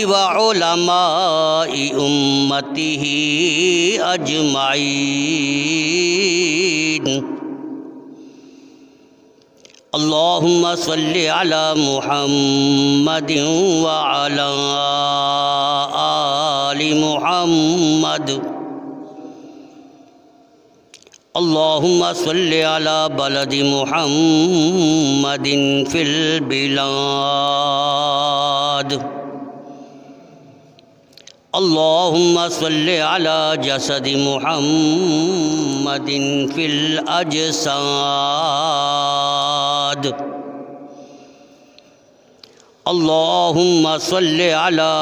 व उलमाई उम्मतिही अजमाईन। अल्लाहुम्मा सल्लि अला मुहम्मदिन व अला आलि मुहम्मद। अल्लाहुम्मा सल्लि अला बलदि मुहम्मदिन फिल बिलाद। अल्लाहुम्मा सल्लि अला जसदि मुहम्मदिन फिल अजसाद। अल्लाहुम्मा सल्लि अला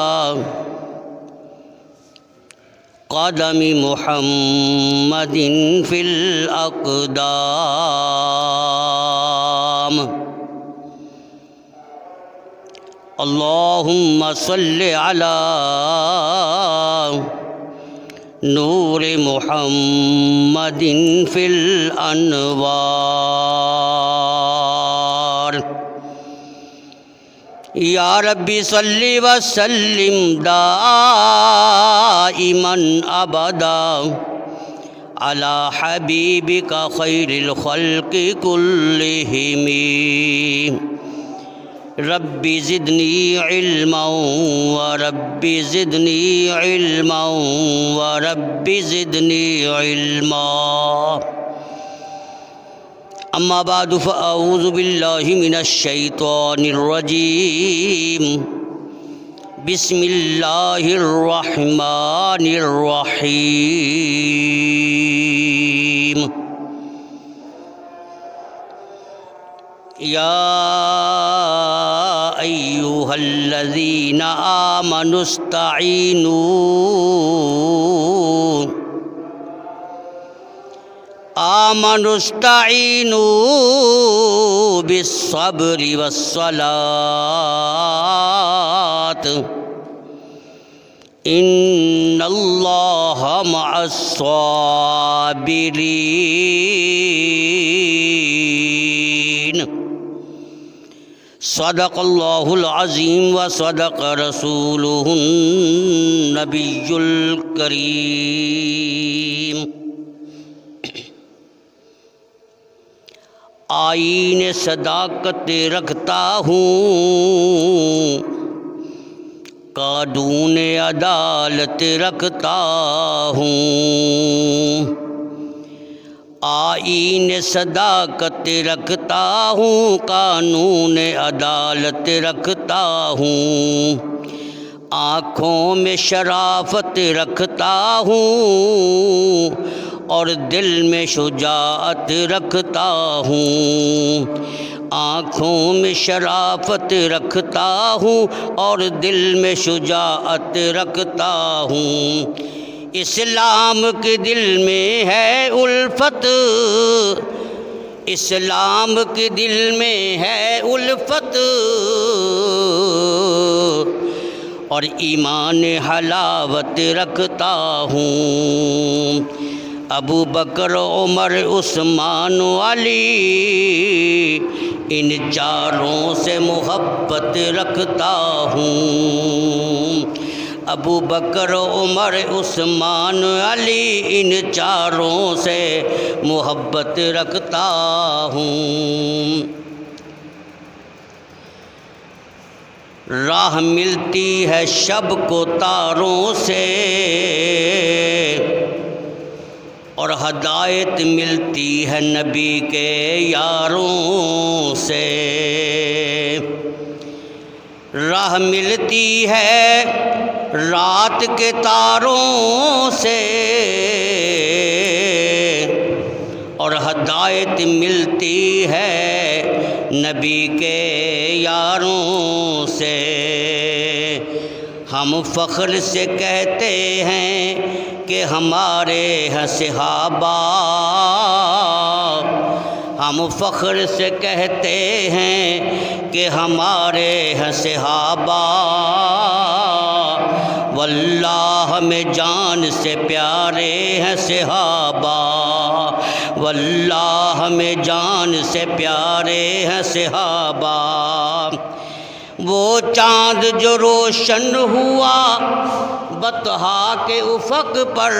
क़दमि मुहम्मदिन फिल अक़दाम। अल्लाहुम्मा सल्लि अला नूर मुहम्मदिन फिल अनवार। या रब्बी सल्लि व सल्लिम दाइमन अबदा अला हबीबिका खैरिल खल्क़ि कुल्लिहिमी। रब्बी ज़िदनी इल्मन व रब्बी ज़िदनी इल्मन व रब्बी ज़िदनी इल्मा। अम्मा बादु फ़अऊज़ु बिल्लाहि मिनश शैतानिर रजीम। बिस्मिल्लाहिर रहमानिर रहीम। या अय्युहल्लज़ीना आमनुस्तईनू बिस्सब्रि वस्सलात। इन्नल्लाहा मअस्साबिरीन। सदक़ल्लाहुल अज़ीम व सदक़ रसूलुहुन नबियुल करीम। आईन सदाकत रखता हूँ, कानून अदालत रखता हूँ। आईन सदाकत रखता हूँ, कानून अदालत रखता हूँ। आँखों में शराफत रखता हूँ और दिल में शुजाअत रखता हूँ। आँखों में शराफत रखता हूँ और दिल में शुजाअत रखता हूँ। इस्लाम के दिल में है उल्फत, इस्लाम के दिल में है उल्फत और ईमान हलावत रखता हूँ। अबू बकर उमर उस्मान अली इन चारों से मोहब्बत रखता हूँ। अबू बकर उमर उस्मान अली इन चारों से मोहब्बत रखता हूँ। राह मिलती है शब को तारों से और हदायत मिलती है नबी के यारों से। राह मिलती है रात के तारों से और हदायत मिलती है नबी के यारों से। हम फ़ख्र से कहते हैं कि हमारे हैं सहाबा। हम फ़ख्र से कहते हैं कि हमारे हैं सहाबा। वल्लाह में जान से प्यारे हैं सहाबा। वल्लाह में जान से प्यारे हैं सहाबा। वो चाँद जो रोशन हुआ बतहा के उफ़क़ पर,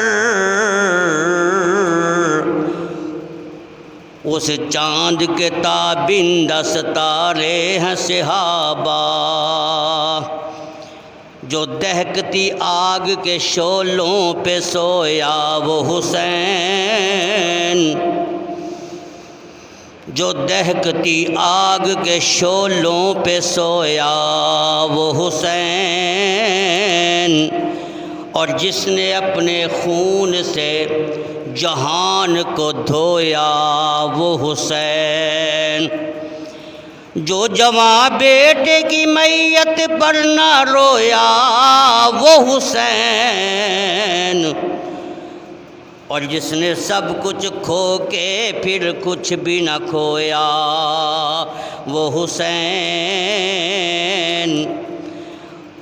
उस चाँद के ताबिंदा सितारे हैं सहाबा। जो दहकती आग के शोलों पे सोया वो हुसैन, जो दहकती आग के शोलों पे सोया वो हुसैन, और जिसने अपने खून से जहान को धोया वो हुसैन। जो जवां बेटे की मैयत पर ना रोया वो हुसैन, और जिसने सब कुछ खो के फिर कुछ भी न खोया वो हुसैन,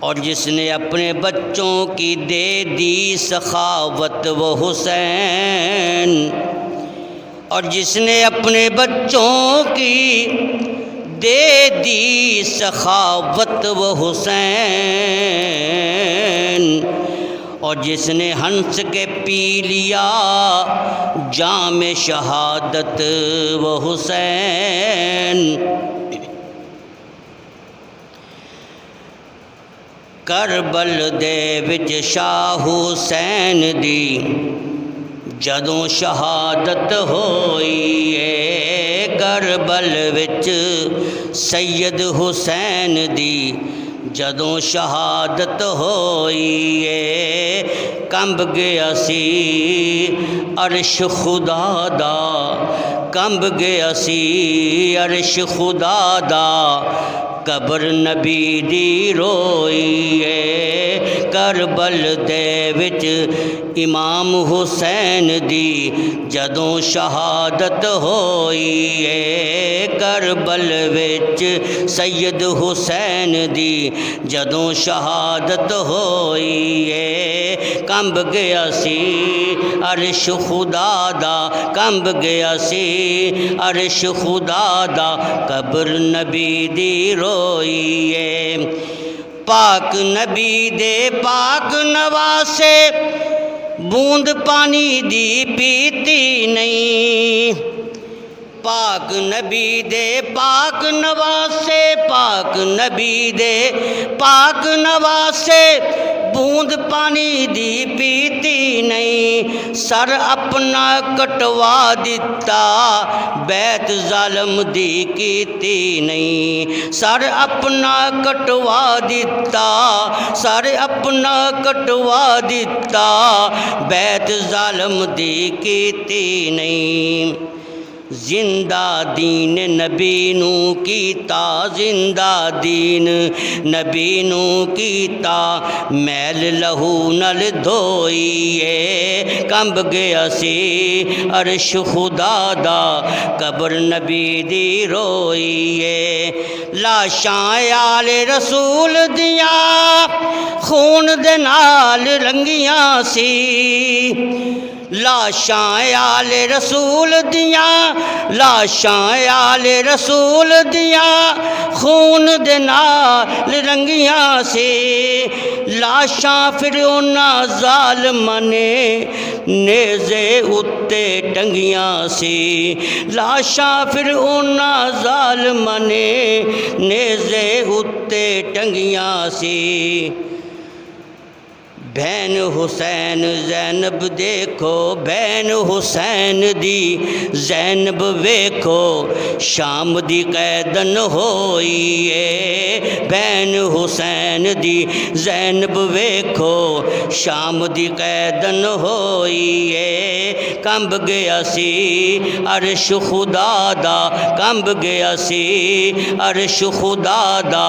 और जिसने अपने बच्चों की दे दी सखावत वो हुसैन, और जिसने अपने बच्चों की दे दी सखावत वो हुसैन, और जिसने हंस के पी लिया जाम शहादत वो हुसैन। करबल दे विच शाह हुसैन दी जदों शहादत होई है, करबल विच सैयद हुसैन दी जदों शहादत होई है, कंब गया सी अर्श खुदा दा, कंब गया सी अर्श खुदा दा, कब्र नबी दी रोई है। करबल दे विच इमाम हुसैन दी जदों शहादत होई है, करबल विच सैयद हुसैन दी जदों शहादत होई है, कंब गया सी अर्श खुदा दा, कंब गया सी अर्श खुदा दा, कब्र नबी दी रोई है। पाक नबी दे पाक नवासे बूंद पानी दी पीती नहीं, पाक नबी दे पाक नवासे, पाक नबी दे पाक नवासे बूंद पानी दी पीती नहीं, सर अपना कटवा दिता बैत जालम दी कीती नहीं, सर अपना कटवा दिता, सर अपना कटवा दिता बैत जालम दी कीती नहीं। जिंदा दीन नबी नू कीता, जिंदा दीन नबी नू कीता, मैल लहू नल धोईए, कंब गया सी अर्श खुदा दा, कब्र नबी दी रोईए। लाशां आले रसूल दिया खून दे नाल रंगियां सी, लाशां आले रसूल दिया, लाशां आले रसूल दिया खून दे नाल रंगियां सी, लाशां फिर उन्हां ज़ालिमां ने नेज़े उत्ते टंगियां सी, लाशां फिर उन्हां ज़ालिमां ने नेज़े उत्ते टंगियां सी। भैन हुसैन ज़ैनब देखो, भैन हुसैन दी ज़ैनब वेखो, शाम दी कैदन होईए, भैन हुसैन दी ज़ैनब वेखो, शाम दी कैदन होईए, कंब गया सी अर्श खुदा दा, कंब गया सी अर्श खुदा दा,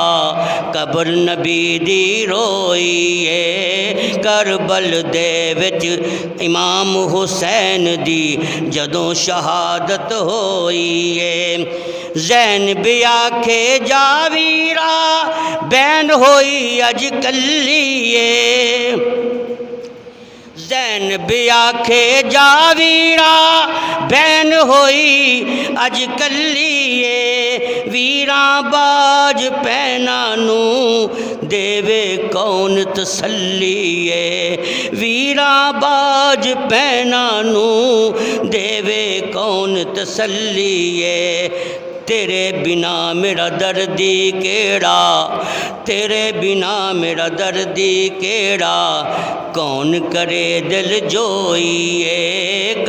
कब्र नबी दी रोईए। करबल दे विच इमाम हुसैन दी जदों शहादत होई है, ज़ैनब आखे जावीरा बैन होई अज कल्लीए, हुसैन भी आखे जावीरा बैन होई अज कलिए वीरा बाज पैना नू देवे कौन तसल्लीए वीरा बाज पैना नू देवे कौन तसल्लीए तेरे बिना मेरा दर्दी केड़ा तेरे बिना मेरा दर्दी केड़ा कौन करे दिल जोईए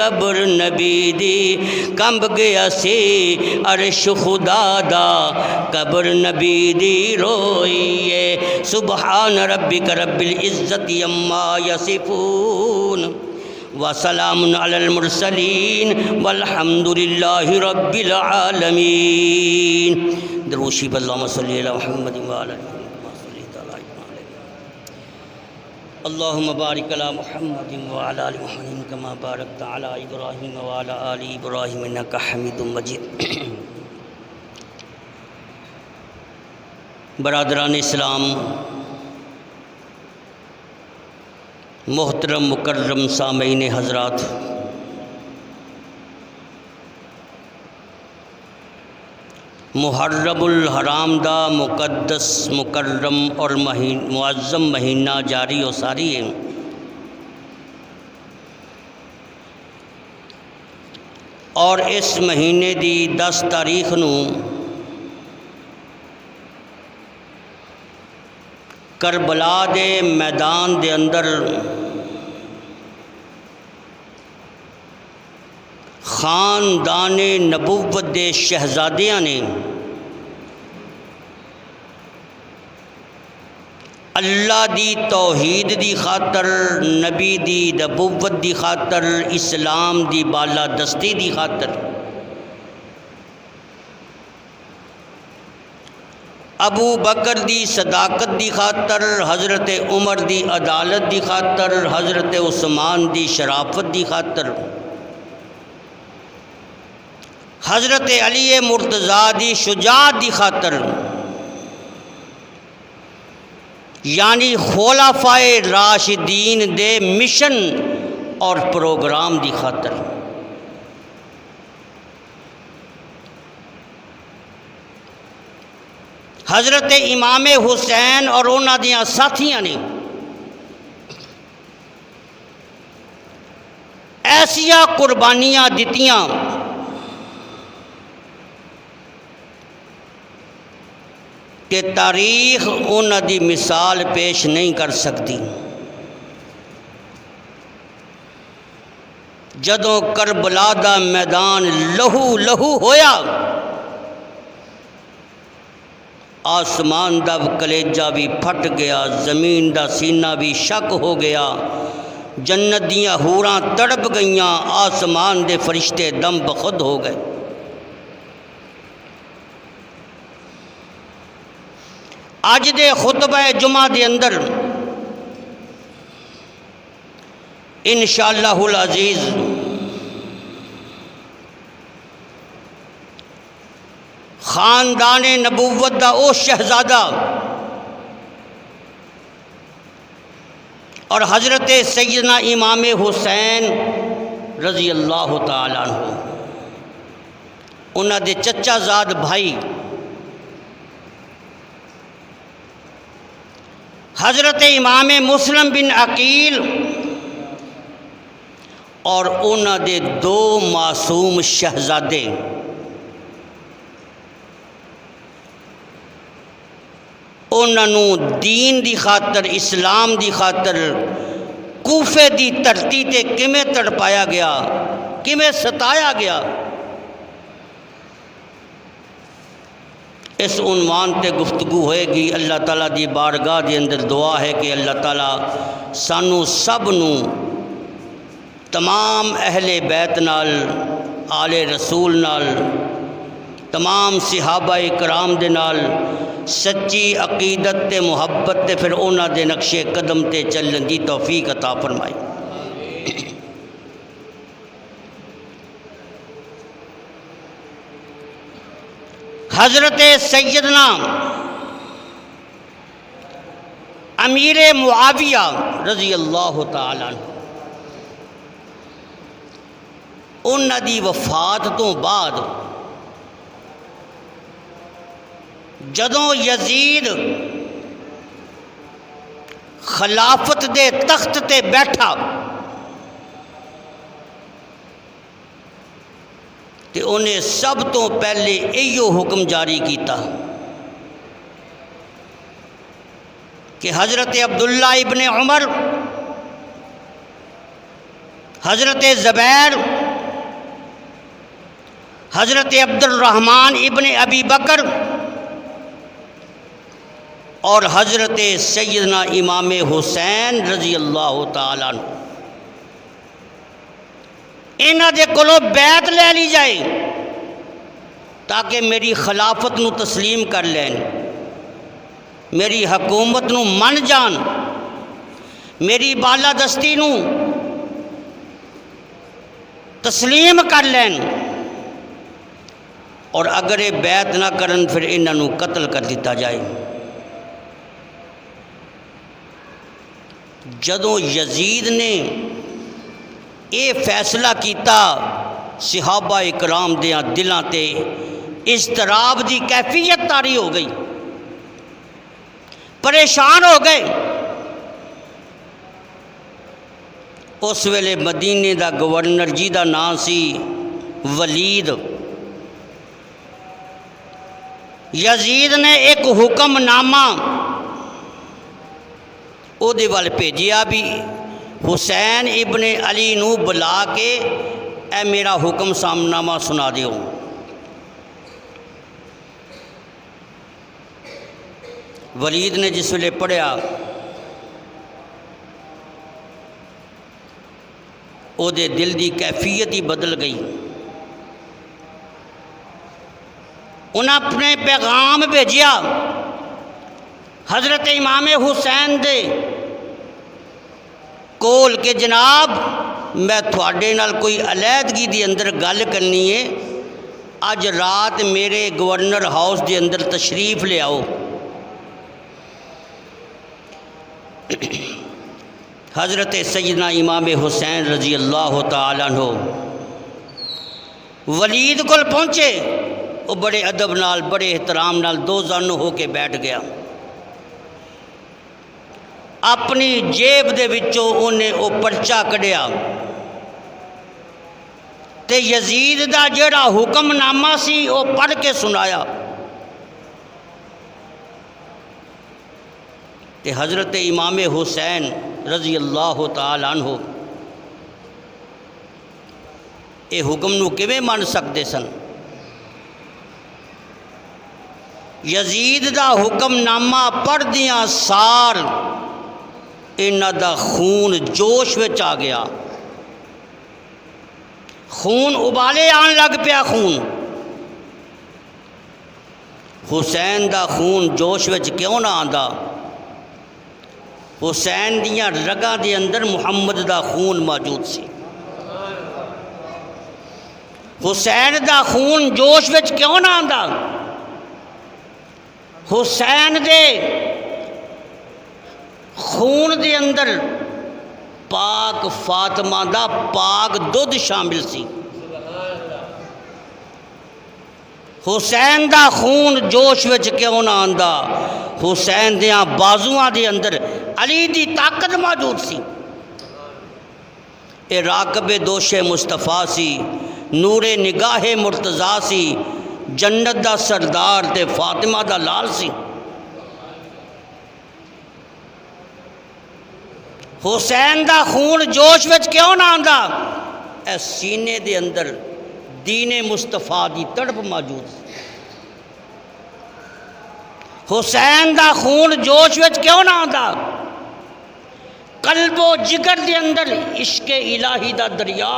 कब्र नबी दी कंब गया सी अर्श खुदा दा कब्र नबी दी रोईए सुबहान रब्बिक रब्बिल इज्जति अम्मा यसिफून वसलामुन अलल मुरसलीन वल्हम्दुलिल्लाहि रब्बिल आलमीन। दरूशी अल्लाहुम्मा सल्लि अला मुहम्मद व अला अल्लाहुम्मा बारिक अला मुहम्मद व अला आलि मुहम्मद कमा बारकत अला इब्राहीम व अला आलि इब्राहीम इन्नका हमीदुम मजीद। बरादरान इस्लाम, मोहतरम मुकर्रम सामईन हज़रात, मुहर्रमुल हराम दा मुक़द्दस मुकर्रम और मुअज़्ज़म महीना जारी और सारी है। और इस महीने दी 10 तारीख नू करबला दे मैदान दे अंदर खानदाने नबुव्वत दे शहजादियाँ ने अल्लाह दी तौहीद दी खातर, नबी दी नबुव्वत दी खातर, इस्लाम दी बाला दस्ती दी खातर अबू बकर दी सदाकत दी खातर, हज़रत उमर दी अदालत दी खातर, हज़रत उस्मान दी शराफत दी खातर, हज़रत अली मुर्तज़ा दी शुजाअत दी खातर, यानी खुलाफाए राशिदीन दे मिशन और प्रोग्राम दी खातर हज़रत इमाम हुसैन और उन्हां दियां साथियां ने ऐसिया कुर्बानियां दित्तियां कि तारीख उन्हां दी मिसाल पेश नहीं कर सकती। जदों करबला दा मैदान लहू लहू होया, आसमान दा कलेजा भी फट गया, ज़मीन दा सीना भी शक हो गया, जन्नत दियां हूरां तड़प गईयां, आसमान दे फरिश्ते दम बखुद हो गए। अज दे खुतबा जुमा दे अंदर इंशाअल्लाहुल अज़ीज़ खानदाने नबुव्वत दा ओ शहजादा और हज़रत सैयदना इमाम हुसैन रज़ी अल्लाह तआला अन्हु, उन्हां दे चचाजाद भाई हज़रत इमाम मुस्लिम बिन अकील और उन्हां दे 2 मासूम शहजादे उन्होंने दीन दी खातर, इस्लाम दी खातर कूफे दी धरती ते किमें तड़पाया गया, किमें सताया गया। इस उन्वान ते गुफ्तगू होएगी। अल्लाह ताला दी बारगाह दे अंदर दुआ है कि अल्लाह ताला सानू सब नू तमाम अहले बैत नाल, आले रसूल नाल, तमाम सिहाबा इकराम दे नाल सच्ची अकीदत ते मुहब्बत ते फिर उन्हां दे नक्शे कदम ते चलने की तौफीक अता फरमाए। हज़रत सैयदना अमीर मुआविया रज़ी अल्लाह तआला अन्हु उन्हां दी वफात तो बाद जदों यजीद खिलाफत दे तख्त ते बैठा तो उन्हें सब तो पहले इहो हुक्म जारी किया कि हज़रत अब्दुल्ला इब्ने उमर, हज़रत ज़ुबैर, हज़रत अब्दुर्रहमान इब्ने अबी बकर और हज़रत सैयदना इमाम हुसैन रज़ी अल्लाह तआला अन्हु इन्हां दे कोलों बैत ले ली जाए ताकि मेरी खिलाफत नूं तस्लीम कर लैन, मेरी हकूमत नूं मन जान, मेरी बालादस्ती नूं तस्लीम कर लैन और अगर ये बैत ना करन फिर इन्हां नूं कत्ल कर दिता जाए। जदों यजीद ने ये फैसला किया सहाबा इकराम दियां दिलां ते इज़तराब दी कैफियत तारी हो गई, परेशान हो गए। उस वेले मदीने का गवर्नर जी का नाम सी वलीद, यजीद ने एक हुक्मनामा उहदे वल भेजिया भी हुसैन इब्ने अली नू बुला के ए मेरा हुक्म सामनामा सुना दियो। वलीद ने जिस वेले पढ़िया उहदे दिल की कैफियत ही बदल गई। उन्हें अपने पैगाम भेजिया हज़रत इमाम हुसैन दे कोल के जनाब मैं थोड़े नाल कोई अलहदगी के अंदर गल करनी है, अज रात मेरे गवर्नर हाउस के अंदर तशरीफ ले आओ। हज़रत सैयदना इमाम हुसैन रज़ी अल्लाह तआला अन्हु वलीद कोल पहुँचे, वो बड़े अदब नाल बड़े एहतराम नाल दो जानो हो के बैठ गया। अपनी जेब दे विचों उन्हें वो पर्चा कढ़िया ते यजीद दा जिहड़ा हुक्मनामा सी वो पढ़ के सुनाया ते हज़रत इमाम हुसैन रज़ी अल्लाह तआला अन्हु ये हुक्म नूं किवें मन सकते सन। यजीद दा हुक्मनामा पढ़दियां सार इन्हां दा खून जोश विच आ गया, खून उबाले आन लग पिया। खून हुसैन दा खून जोश विच क्यों ना आंदा? हुसैन दियां रगां दे अंदर मुहम्मद दा खून मौजूद सी। हुसैन दा खून जोश विच क्यों ना आंदा? हुसैन दे खून दे अंदर पाक फातिमा दा पाक दुध शामिल सी। हुसैन दा खून जोश विच क्यों ना आंदा? हुसैन दियां बाजुआं दे अंदर अली दी ताकत मौजूद सी। ए राकबे दोशे मुस्तफ़ा सी, नूरे निगाहे मुर्तज़ा सी, जन्नत दा सरदार ते फातिमा दा लाल सी। हुसैन दा खून जोश विच क्यों ना आंदा? ए सीने दे अंदर दीने मुस्तफ़ा दी तड़प मौजूद सी। हुसैन दा खून जोश विच क्यों ना आंदा? कल्बो जिगर दे अंदर इश्के इलाही दा दरिया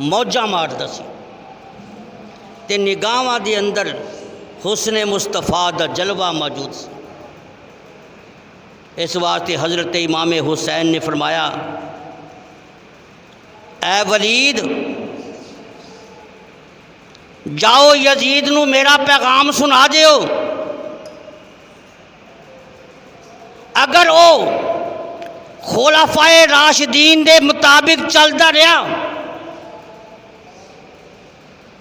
मौजा मारदा सी ते निगाहां दे अंदर हुस्ने मुस्तफ़ा दा जलवा मौजूद सी। इस वास्ते हज़रत इमाम हुसैन ने फरमाया, ऐ वलीद जाओ यजीद नू मेरा पैगाम सुना दियो, अगर वो खुलाफाए राशिदीन दे मुताबिक चलता रहा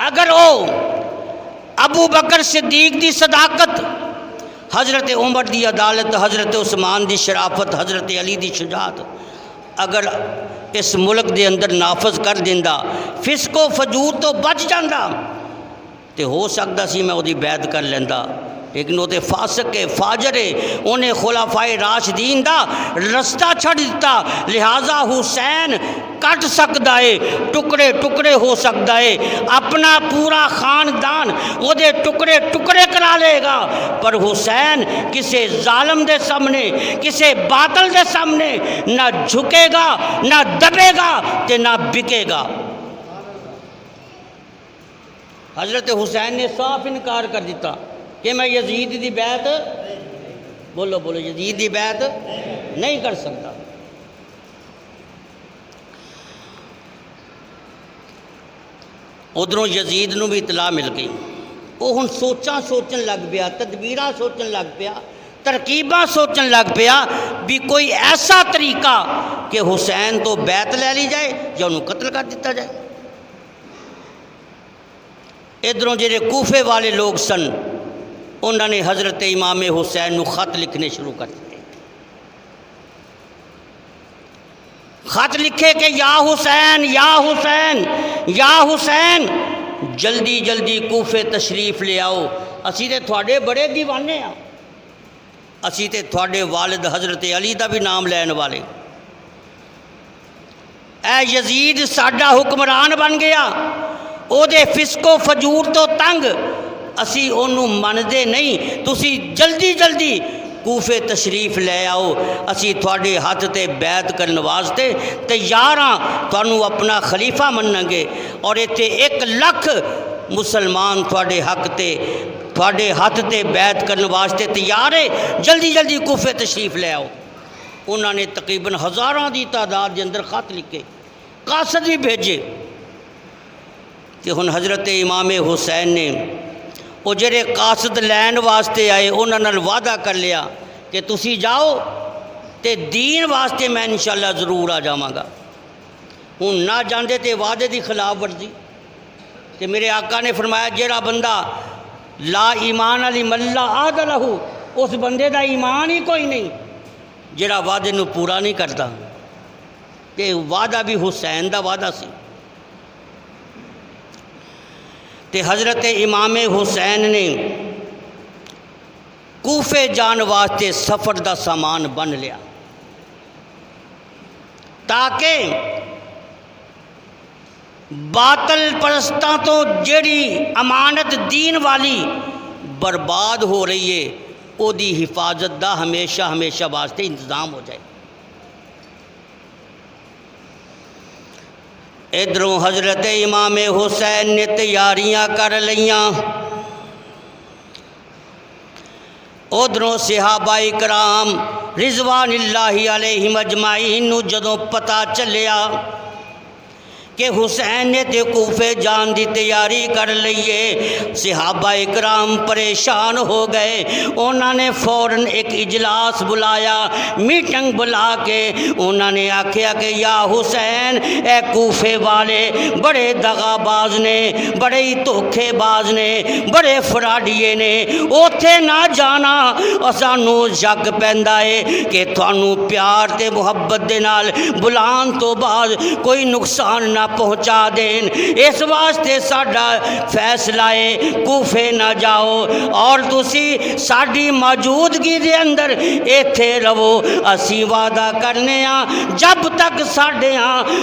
अगर वो अबू बकर सिद्दीक की सदाकत, हज़रत उमर की अदालत, हज़रत उस्मान की शराफत, हज़रत अली की शुजात अगर इस मुल्क के अंदर नाफज कर दिंदा, फिस्को फजूर तो बच जाता, तो हो सकता सी मैं उसकी बैत कर लेंदा। लेकिन वो तो फासक है, फाजर है, उन्हें खुलाफाए राशिदीन का रस्ता छड़ दिता। लिहाजा हुसैन कट सकता है, टुकड़े टुकड़े हो सकता है, अपना पूरा खानदान वो टुकड़े टुकड़े करा लेगा, पर हुसैन किसी जालम के सामने, किसी बातल के सामने ना झुकेगा, ना दबेगा, ते ना बिकेगा। हज़रत हुसैन ने साफ इनकार कर दिता कि मैं यजीद की बैत, बोलो बोलो, यजीद की बैत नहीं कर सकता। उधरों यजीद नूं भी इतला मिल गई, वो हुण सोचां सोचन लग पिया, तदबीरां सोचन लग पिया, तरकीबां सोचन लग पिया भी कोई ऐसा तरीका कि हुसैन तो बैत ले ली जाए या उन्होंने कत्ल कर दिता जाए। इधरों जेरे कूफे वाले लोग सन, उन्होंने हज़रत इमाम हुसैन को खत लिखने शुरू कर दिए। खत लिखे कि या हुसैन, या हुसैन, या हुसैन, जल्दी जल्दी कूफे तशरीफ ले आओ, असी ते थोड़े बड़े दीवाने हाँ, असी ते थोड़े वालिद हज़रत अली का भी नाम लैन वाले। ऐ यजीद साडा हुक्मरान बन गया, ओदे फिस्को फजूर तो तंग असी ओनू मनदे नहीं, तुसी जल्दी जल्दी कूफे तशरीफ ले आओ, असी थोड़े हथ ते बैत करने वास्ते तैयार हाँ, तुहानू अपना खलीफा मन्नांगे और इत्थे 1 लाख मुसलमान थोड़े हक ते थोड़े हथ ते बैत करने वास्ते तैयार है, जल्दी जल्दी कूफे तशरीफ ले आओ। उन्होंने तकरीबन हज़ारों की तादाद के अंदर खत लिखे, कासद भी भेजे। तो हुण हज़रत इमाम हुसैन ने वो जेरे कासद लैन वास्ते आए उन्होंने वादा कर लिया कि तुसी जाओ तो दीन वास्ते मैं इंशाअल्लाह ज़रूर आ जावांगा। हुण ना जाते तो वादे की खिलाफ वर्जी, तो मेरे आका ने फरमाया जेड़ा बंदा ला ईमान अली मल्ला आद लहू, उस बंदे का ईमान ही कोई नहीं जेड़ा वादे नूं पूरा नहीं करता। तो वादा भी हुसैन का वादा सी। ते हज़रत इमाम हुसैन ने कूफे जान वास्ते सफ़र का सामान बन लिया, ताकि बातल परस्तां तो जेड़ी अमानत दीन वाली बर्बाद हो रही है, ओदी हिफाजत का हमेशा हमेशा वास्ते इंतजाम हो जाए। इधरों हज़रत इमाम हुसैन ने तैयारियां कर लियां, उधरों सहाबाए कराम रिजवानुल्लाहि अलैहिम अजमाइन जदों पता चलिया कि हुसैन ने तो कूफे जान की तैयारी कर ली है, सहाबाए कराम परेशान हो गए। उन्होंने फ़ौरन एक इजलास बुलाया, मीटिंग बुला के उन्होंने आख्या कि या हुसैन, ए कूफे वाले बड़े दगाबाज ने, बड़े ही धोखेबाज ने, बड़े फराडिए ने, उत्थे ना जाना। सानू शक पैंदा है कि थानू प्यार ते मुहब्बत दे नाल बुलान तो बाद कोई नुकसान ना पहुँचा देन, इस वास्ते साडा फैसला है कूफे ना जाओ और तुसी साडी मौजूदगी दे अंदर इत्थे रवो। असी वादा करने आ जब तक साडे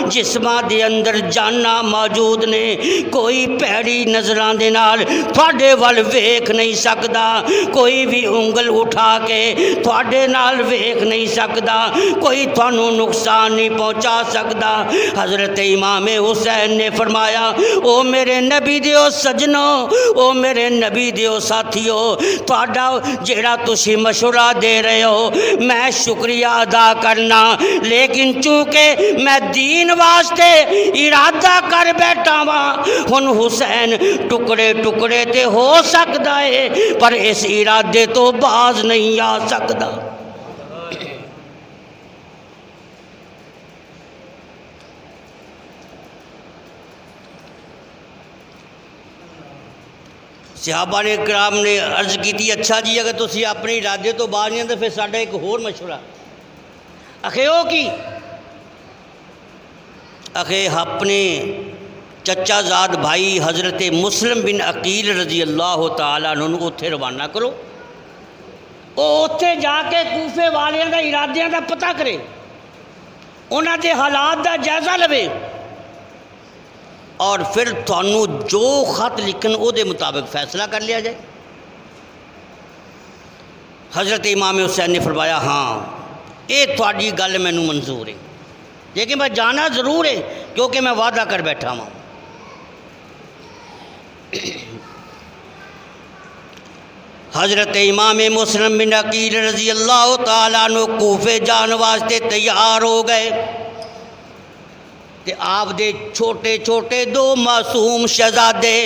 जिस्मां दे अंदर जाना मौजूद ने, कोई भैड़ी नज़रां दे नाल तुहाडे वल वेख नहीं सकदा, कोई भी उंगल उठा के तुहाडे नाल वेख नहीं सकदा, कोई तुहानू नुकसान नहीं पहुँचा सकदा। हज़रत इमाम हुसैन ने फरमाया, ओ मेरे नबी दियो सजनों, ओ मेरे नबी दियो साथियों, तुहाडा जेड़ा तुसी मशवरा दे रहे हो मैं शुक्रिया अदा करना, लेकिन चूँकि मैं दीन वास्ते इरादा कर बैठा वा, हुण हुसैन टुकड़े टुकड़े ते हो सकता है पर इस इरादे तो बाज नहीं आ सकता। सहाबा ने कराम ने अर्ज की, अच्छा जी अगर तुम अपने इरादे तो बाहर नहीं तो फिर साडा एक होर मशवरा। आखे ओ की? आखे अपने चचाजाद भाई हज़रत मुस्लिम बिन अकील रजी अल्लाह तआला अन्हु उत्थे रवाना करो, वो उत्थे जाके कूफे वालियां दा इरादियां दा पता करे, उन्हां दे हालात दा जायज़ा लवे और फिर थानू जो खत लिखन उहदे मुताबिक फैसला कर लिया जाए। हज़रत इमाम हुसैन ने फरमाया हाँ ये थोड़ी गल मैनू मंजूर है, लेकिन मैं जाना ज़रूर है क्योंकि मैं वादा कर बैठा हूँ। हज़रत इमाम मुस्लिम बिन अकील रज़ी अल्लाह तआला अन्हु कूफे जान वास्ते तैयार हो गए कि आप दे छोटे छोटे दो मासूम शहजादे,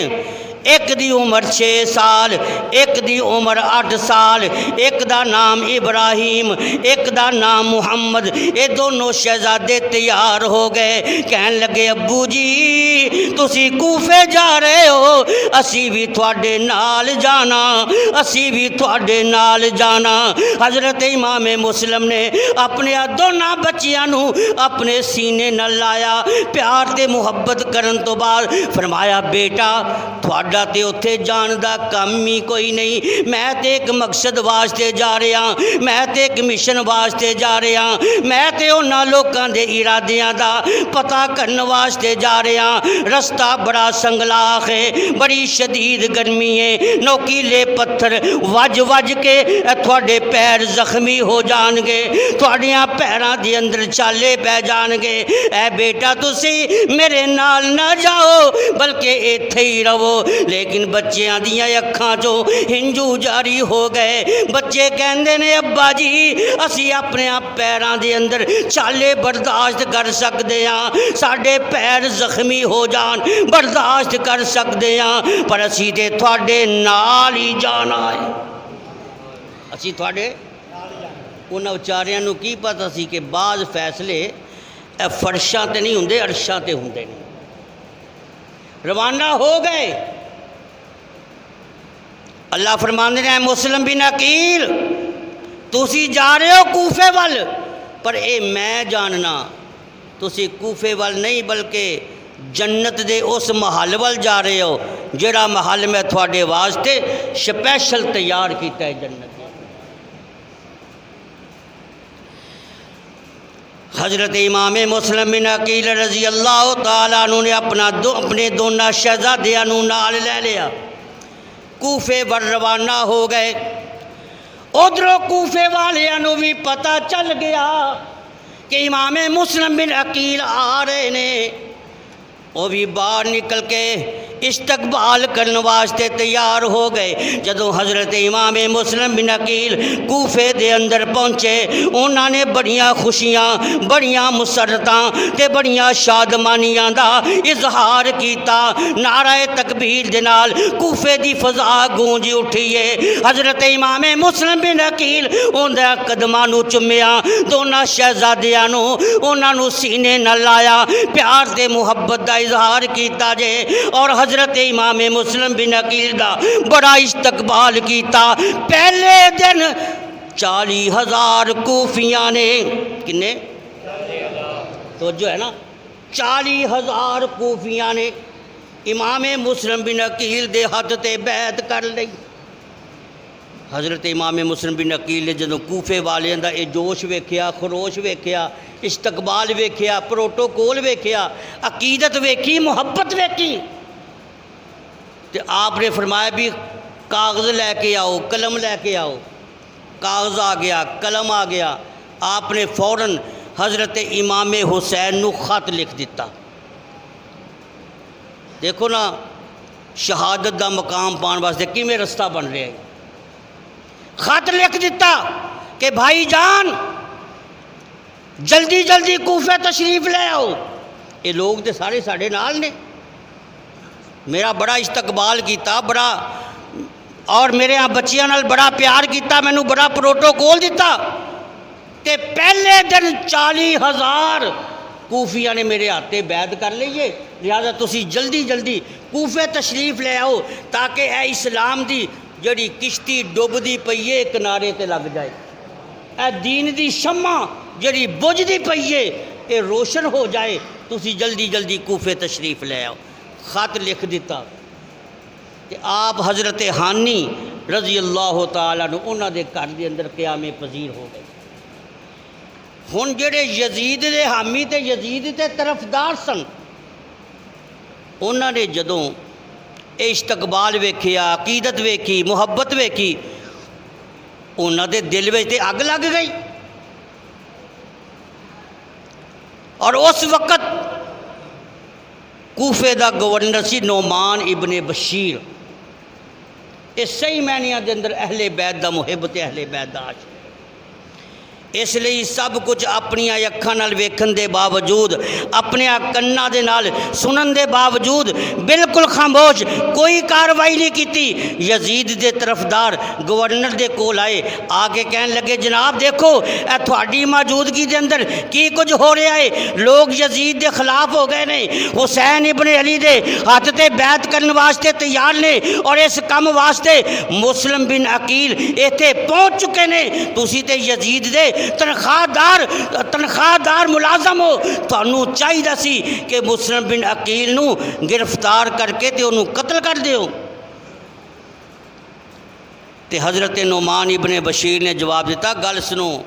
एक दी उम्र 6 साल, एक दी उम्र 8 साल, एक दा नाम इब्राहिम, एक दा नाम मुहम्मद, ये दोनों शहजादे तैयार हो गए। कहन लगे अब्बू जी तुसी कूफे जा रहे हो, असी भी थोड़े नाल जाना, असी भी थोड़े नाल जाना। हज़रत इमाम मुस्लिम ने अपने दोनों बच्चियां नू अपने सीने नाल लाया, प्यार ते मुहब्बत करन तो बाद फरमाया बेटा थोड़ा तो उत्थे जान का कम ही कोई नहीं, मैं तो एक मकसद वास्ते जा रहा, मैं तो एक मिशन वास्ते जा रहा, मैं तो उन्होंने लोगों के इरादियां का पता करने वास्ते जा रहा। रस्ता बड़ा संगलाख है, बड़ी शदीद गर्मी है, नोकीले पत्थर वज वज के थोड़े पैर जख्मी हो जाएंगे, थोड़िया पैरों के अंदर छाले पै जाएंगे। ऐ बेटा तुसी मेरे नाल ना जाओ बल्कि इत्थे ही रहो। लेकिन बच्चों दियां अखां चो हिंजू जारी हो गए। बच्चे कहते ने अब्बा जी असी अपने पैरों के अंदर छाले बर्दाश्त कर सकते हाँ, साढ़े पैर जख्मी हो जान बर्दाश्त कर सकते हाँ, पर असी तो थोड़े नाल ही जाना है, असी थोड़े। उन्होंने बेचारियां नूं की पता सी कि बाज़ फैसले फर्शां ते नहीं हुंदे, अरशां ते हुंदे ने। रवाना हो गए। अल्लाह फरमांदे ने मुस्लिम बिन अकील तुसी जा रहे हो कूफे वाल, पर ये मैं जानना तुसी कूफे वाल नहीं बल्कि जन्नत दे उस महल वाल जा रहे हो जिहड़ा महल मैं थोड़े वास्ते स्पैशल तैयार किया है जन्नत। हज़रत इमाम मुस्लिम बिन अकील रज़ी अल्लाह तआला अन्हु ने अपने दोनों शहजादियां नूं नाल ले लिया, कूफे पर रवाना हो गए। उधरों कूफे वालियां नूं भी पता चल गया कि इमाम मुस्लिम बिन अकील आ रहे ने, वो भी बाहर निकल के इस्तकबाल करने वास्ते तैयार हो गए। जदों हज़रत इमाम मुस्लिम बिन अकील कूफे दे अंदर पहुँचे, उन्होंने बड़ियां खुशियां बड़ियां मुसरतां ते बड़ियां शादमानियां दा इजहार किया। नाराए तकबीर दे नाल कूफे दी फजा गूंज उठी है। हज़रत इमाम मुस्लिम बिन अकील उन्हां कदमां नूं चुम्मिया, दोनों शहजादियां नूं उन्हां नूं सीने नाल लाया, प्यार ते मुहब्बत दा इजहार किया जे और हज़रत इमाम मुस्लिम बिन अकील का बड़ा इस्तकबाल किया। पहले दिन 40,000 कूफिया ने किन्ने तो जो है ना 40,000 कूफिया ने इमाम मुस्लिम बिन अकील दे हथ ते बैत कर ली। हज़रत इमाम मुस्लिम बिन अकील ने जो कूफे वालियां दा ये जोश वेख्या, खरोश वेख्या, इस्तकबाल वेख्या, प्रोटोकोल वेख्या, अकीदत वेखी, मुहब्बत वेखी, तो आपने फरमाया भी कागज़ लैके आओ, कलम लैके आओ। कागज़ आ गया, कलम आ गया। आपने फ़ौरन हज़रत इमाम हुसैन नूं खत लिख दिता। देखो ना शहादत का मकाम पाने वास्ते किवें रस्ता बन रहा है। खत लिख दिता कि भाई जान जल्दी जल्दी कूफे तशरीफ ले आओ। ये लोग तो सारे साढ़े नाल ने, मेरा बड़ा इस्तकबाल किया, बड़ा और मेरे यहाँ बच्चियों नाल बड़ा प्यार किया, मैनू बड़ा प्रोटोकोल दिता। ते पहले दिन 40,000 कूफिया ने मेरे हाथे बैद कर लीए, लिहाजा तुसी जल्दी जल्दी कूफे तशरीफ ले आओ ताकि ए इस्लाम की जड़ी किश्ती डुबदी पई है किनारे ते लग जाए, ए दीन की शम्मा जड़ी बुझदी पई है ये रोशन हो जाए, तुसी जल्दी जल्दी कूफे तशरीफ ले आओ। खत लिख दिता कि आप हज़रत हानी रजी अल्लाह तआला नु उन्हां दे घर दे अंदर क़यामे पजीर हो गए। हुण जेड़े यजीद दे हामी ते यजीद दे तरफदार सन, उन्हां ने जदों इस्तकबाल वेखिया, अकीदत वेखी, मुहब्बत वेखी, उन्हां दे दिल में तो अग लग गई। और उस वक़्त कूफे का गवर्नर सी नोमान इब्ने बशीर। ये सही मैनिया के अंदर अहले बैत का मुहिब ते अहले बैत का आशिक, इसलिए सब कुछ अपन अखां नाल वेखण के बावजूद, अपने कन्नां दे नाल सुनन के बावजूद बिल्कुल खामोश, कोई कार्रवाई नहीं की। यजीद के तरफदार गवर्नर के कोल आए, आके कहन लगे जनाब देखो ए थोड़ी मौजूदगी के अंदर की कुछ हो रहा है, लोग यजीद के खिलाफ हो गए ने, हुसैन इब्ने अली दे हथ ते बैत करने वास्ते तैयार ने और इस काम वास्ते मुस्लिम बिन अकील इत्थे पहुँच चुके ने, तुसी ते यजीद दे तनख्वाहदार मुलाजम हो, थानू चाहिए सी कि मुस्लिम बिन अकील नू गिरफ्तार करके ते उन्होंने कत्ल कर दिओ। ते हज़रत नोमान इब्ने बशीर ने जवाब दिता, गल सुनो,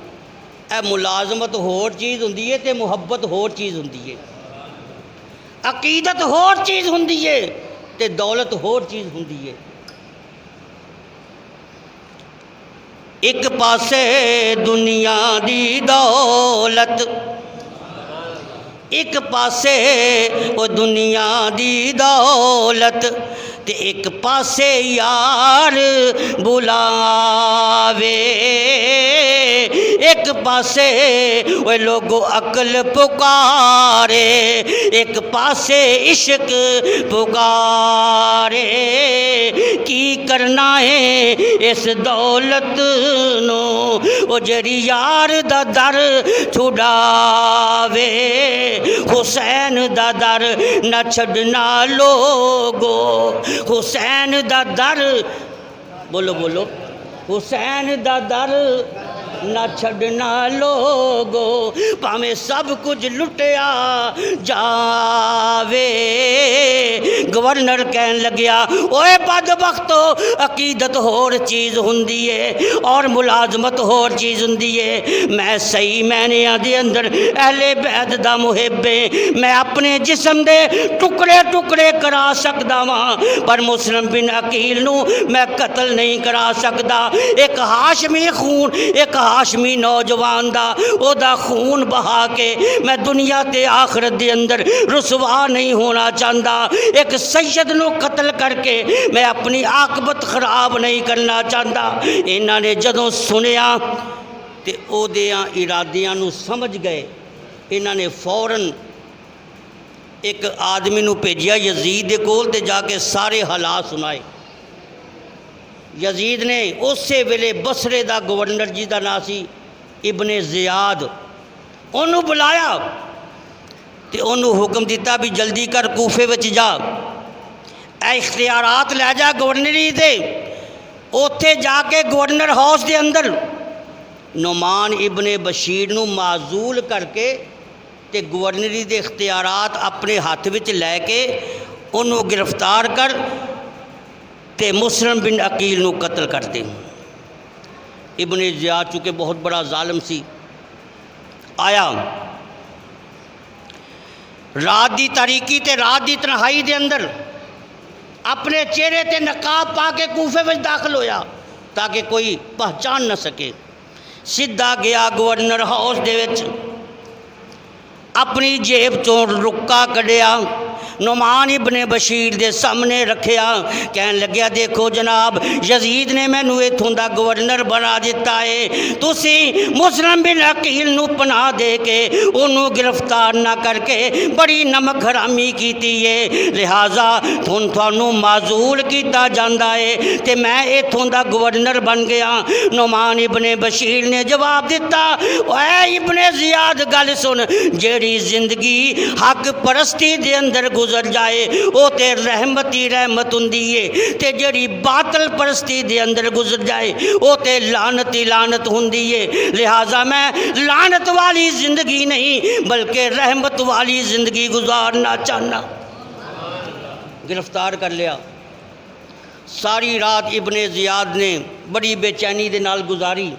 ए मुलाजमत होर चीज़ हुंदी है ते मुहब्बत होर चीज़ हुंदी है, अकीदत होर चीज़ हुंदी है ते दौलत होर चीज़ हुंदी है। एक पासे दुनिया दी दौलत, एक पासे वो दुनिया दी दौलत, ते एक पासे यार बुलावे, एक पासे वो लोगो अकल पुकारे, एक पासे इश्क पुकारे, की करना है इस दौलत नो वो जड़ी यार दा दर छुड़ावे, हुसैन दा दर न छड़ना लोगो, हुसैन दा दर, बोलो बोलो, हुसैन दा दर न छड़ना लोगो, भावें सब कुछ लुटिया जावे। गवर्नर कहन लग्या, ओए बदबख्तो, अकीदत होर चीज़ हुंदी है और मुलाजमत होर चीज़ हुंदी है। मैं सही मैनिया दे अंदर अहले बैत दा मुहिब है, मैं अपने जिस्म दे टुकड़े टुकड़े करा सकदा वां, पर मुस्लिम बिन अकील नू मैं कत्ल नहीं करा सकदा। एक हाशमी खून, एक हाशमी नौजवान दा ओदा खून बहा के मैं दुनिया ते आखिरत दे अंदर रुसवा नहीं होना चाहता। एक सैयद नू कत्ल करके मैं अपनी आकबत खराब नहीं करना चाहता। इन्हां ने जदों सुनिया ते ओदियां इरादियां नू समझ गए, इन्हां ने फौरन एक आदमी नू भेजिया यजीद दे कोल ते जाके सारे हालात सुनाए। यजीद ने उस वेले बसरे का गवर्नर जी का नाम सी इब्ने ज़ियाद, उन्होंने बुलाया तो उन्होंने हुक्म दिता भी जल्दी कर कूफे विच जा, इख्तियारात लै जा गवर्नरी दे। उत्थे जाके गवर्नर हाउस के अंदर नोमान इब्ने बशीर नू माजूल करके ते गवर्नरी के इख्तियारात अपने हाथ विच लैके उन्होंने गिरफ्तार कर ते मुस्लिम बिन अकील नू कत्ल कर दे। इब्ने ज़ियाद चूँकि बहुत बड़ा जालिम सी, आया रात की तारीकी ते रात की तन्हाई के अंदर अपने चेहरे ते नकाब पा के कूफे में दाखिल होया ताकि कोई पहचान न सके। सीधा गया गवर्नर हाउस दे विच, अपनी जेब चों रुक्का कढ़िया, नुमान इब्ने बशीर के सामने रखिया। कह लग्या देखो जनाब, यजीद ने मैनू इत्थों दा गवर्नर बना दिता है, तुसी मुस्लिम बिन अकील नू पनाह दे के उन्होंने गिरफ्तार ना करके बड़ी नमक हरामी की है, लिहाजा थानू माजूल किया जाता है तो मैं इत्थों दा गवर्नर बन गया। नुमान इब्ने बशीर ने जवाब दिता, ऐ इब्ने ज़ियाद गल सुन, जेड़ी जिंदगी हक परस्ती दे अंदर गुजर जाए वो तो रहमत ही रहमत हुंदी है, ते जेड़ी बातल परस्ती दे अंदर गुजर जाए वो तो लानत ही लानत हुंदी है। लिहाजा मैं लानत वाली जिंदगी नहीं बल्कि रहमत वाली जिंदगी गुजारना चाहना। गिरफ्तार कर लिया। सारी रात इब्ने ज़ियाद ने बड़ी बेचैनी दे नाल गुजारी।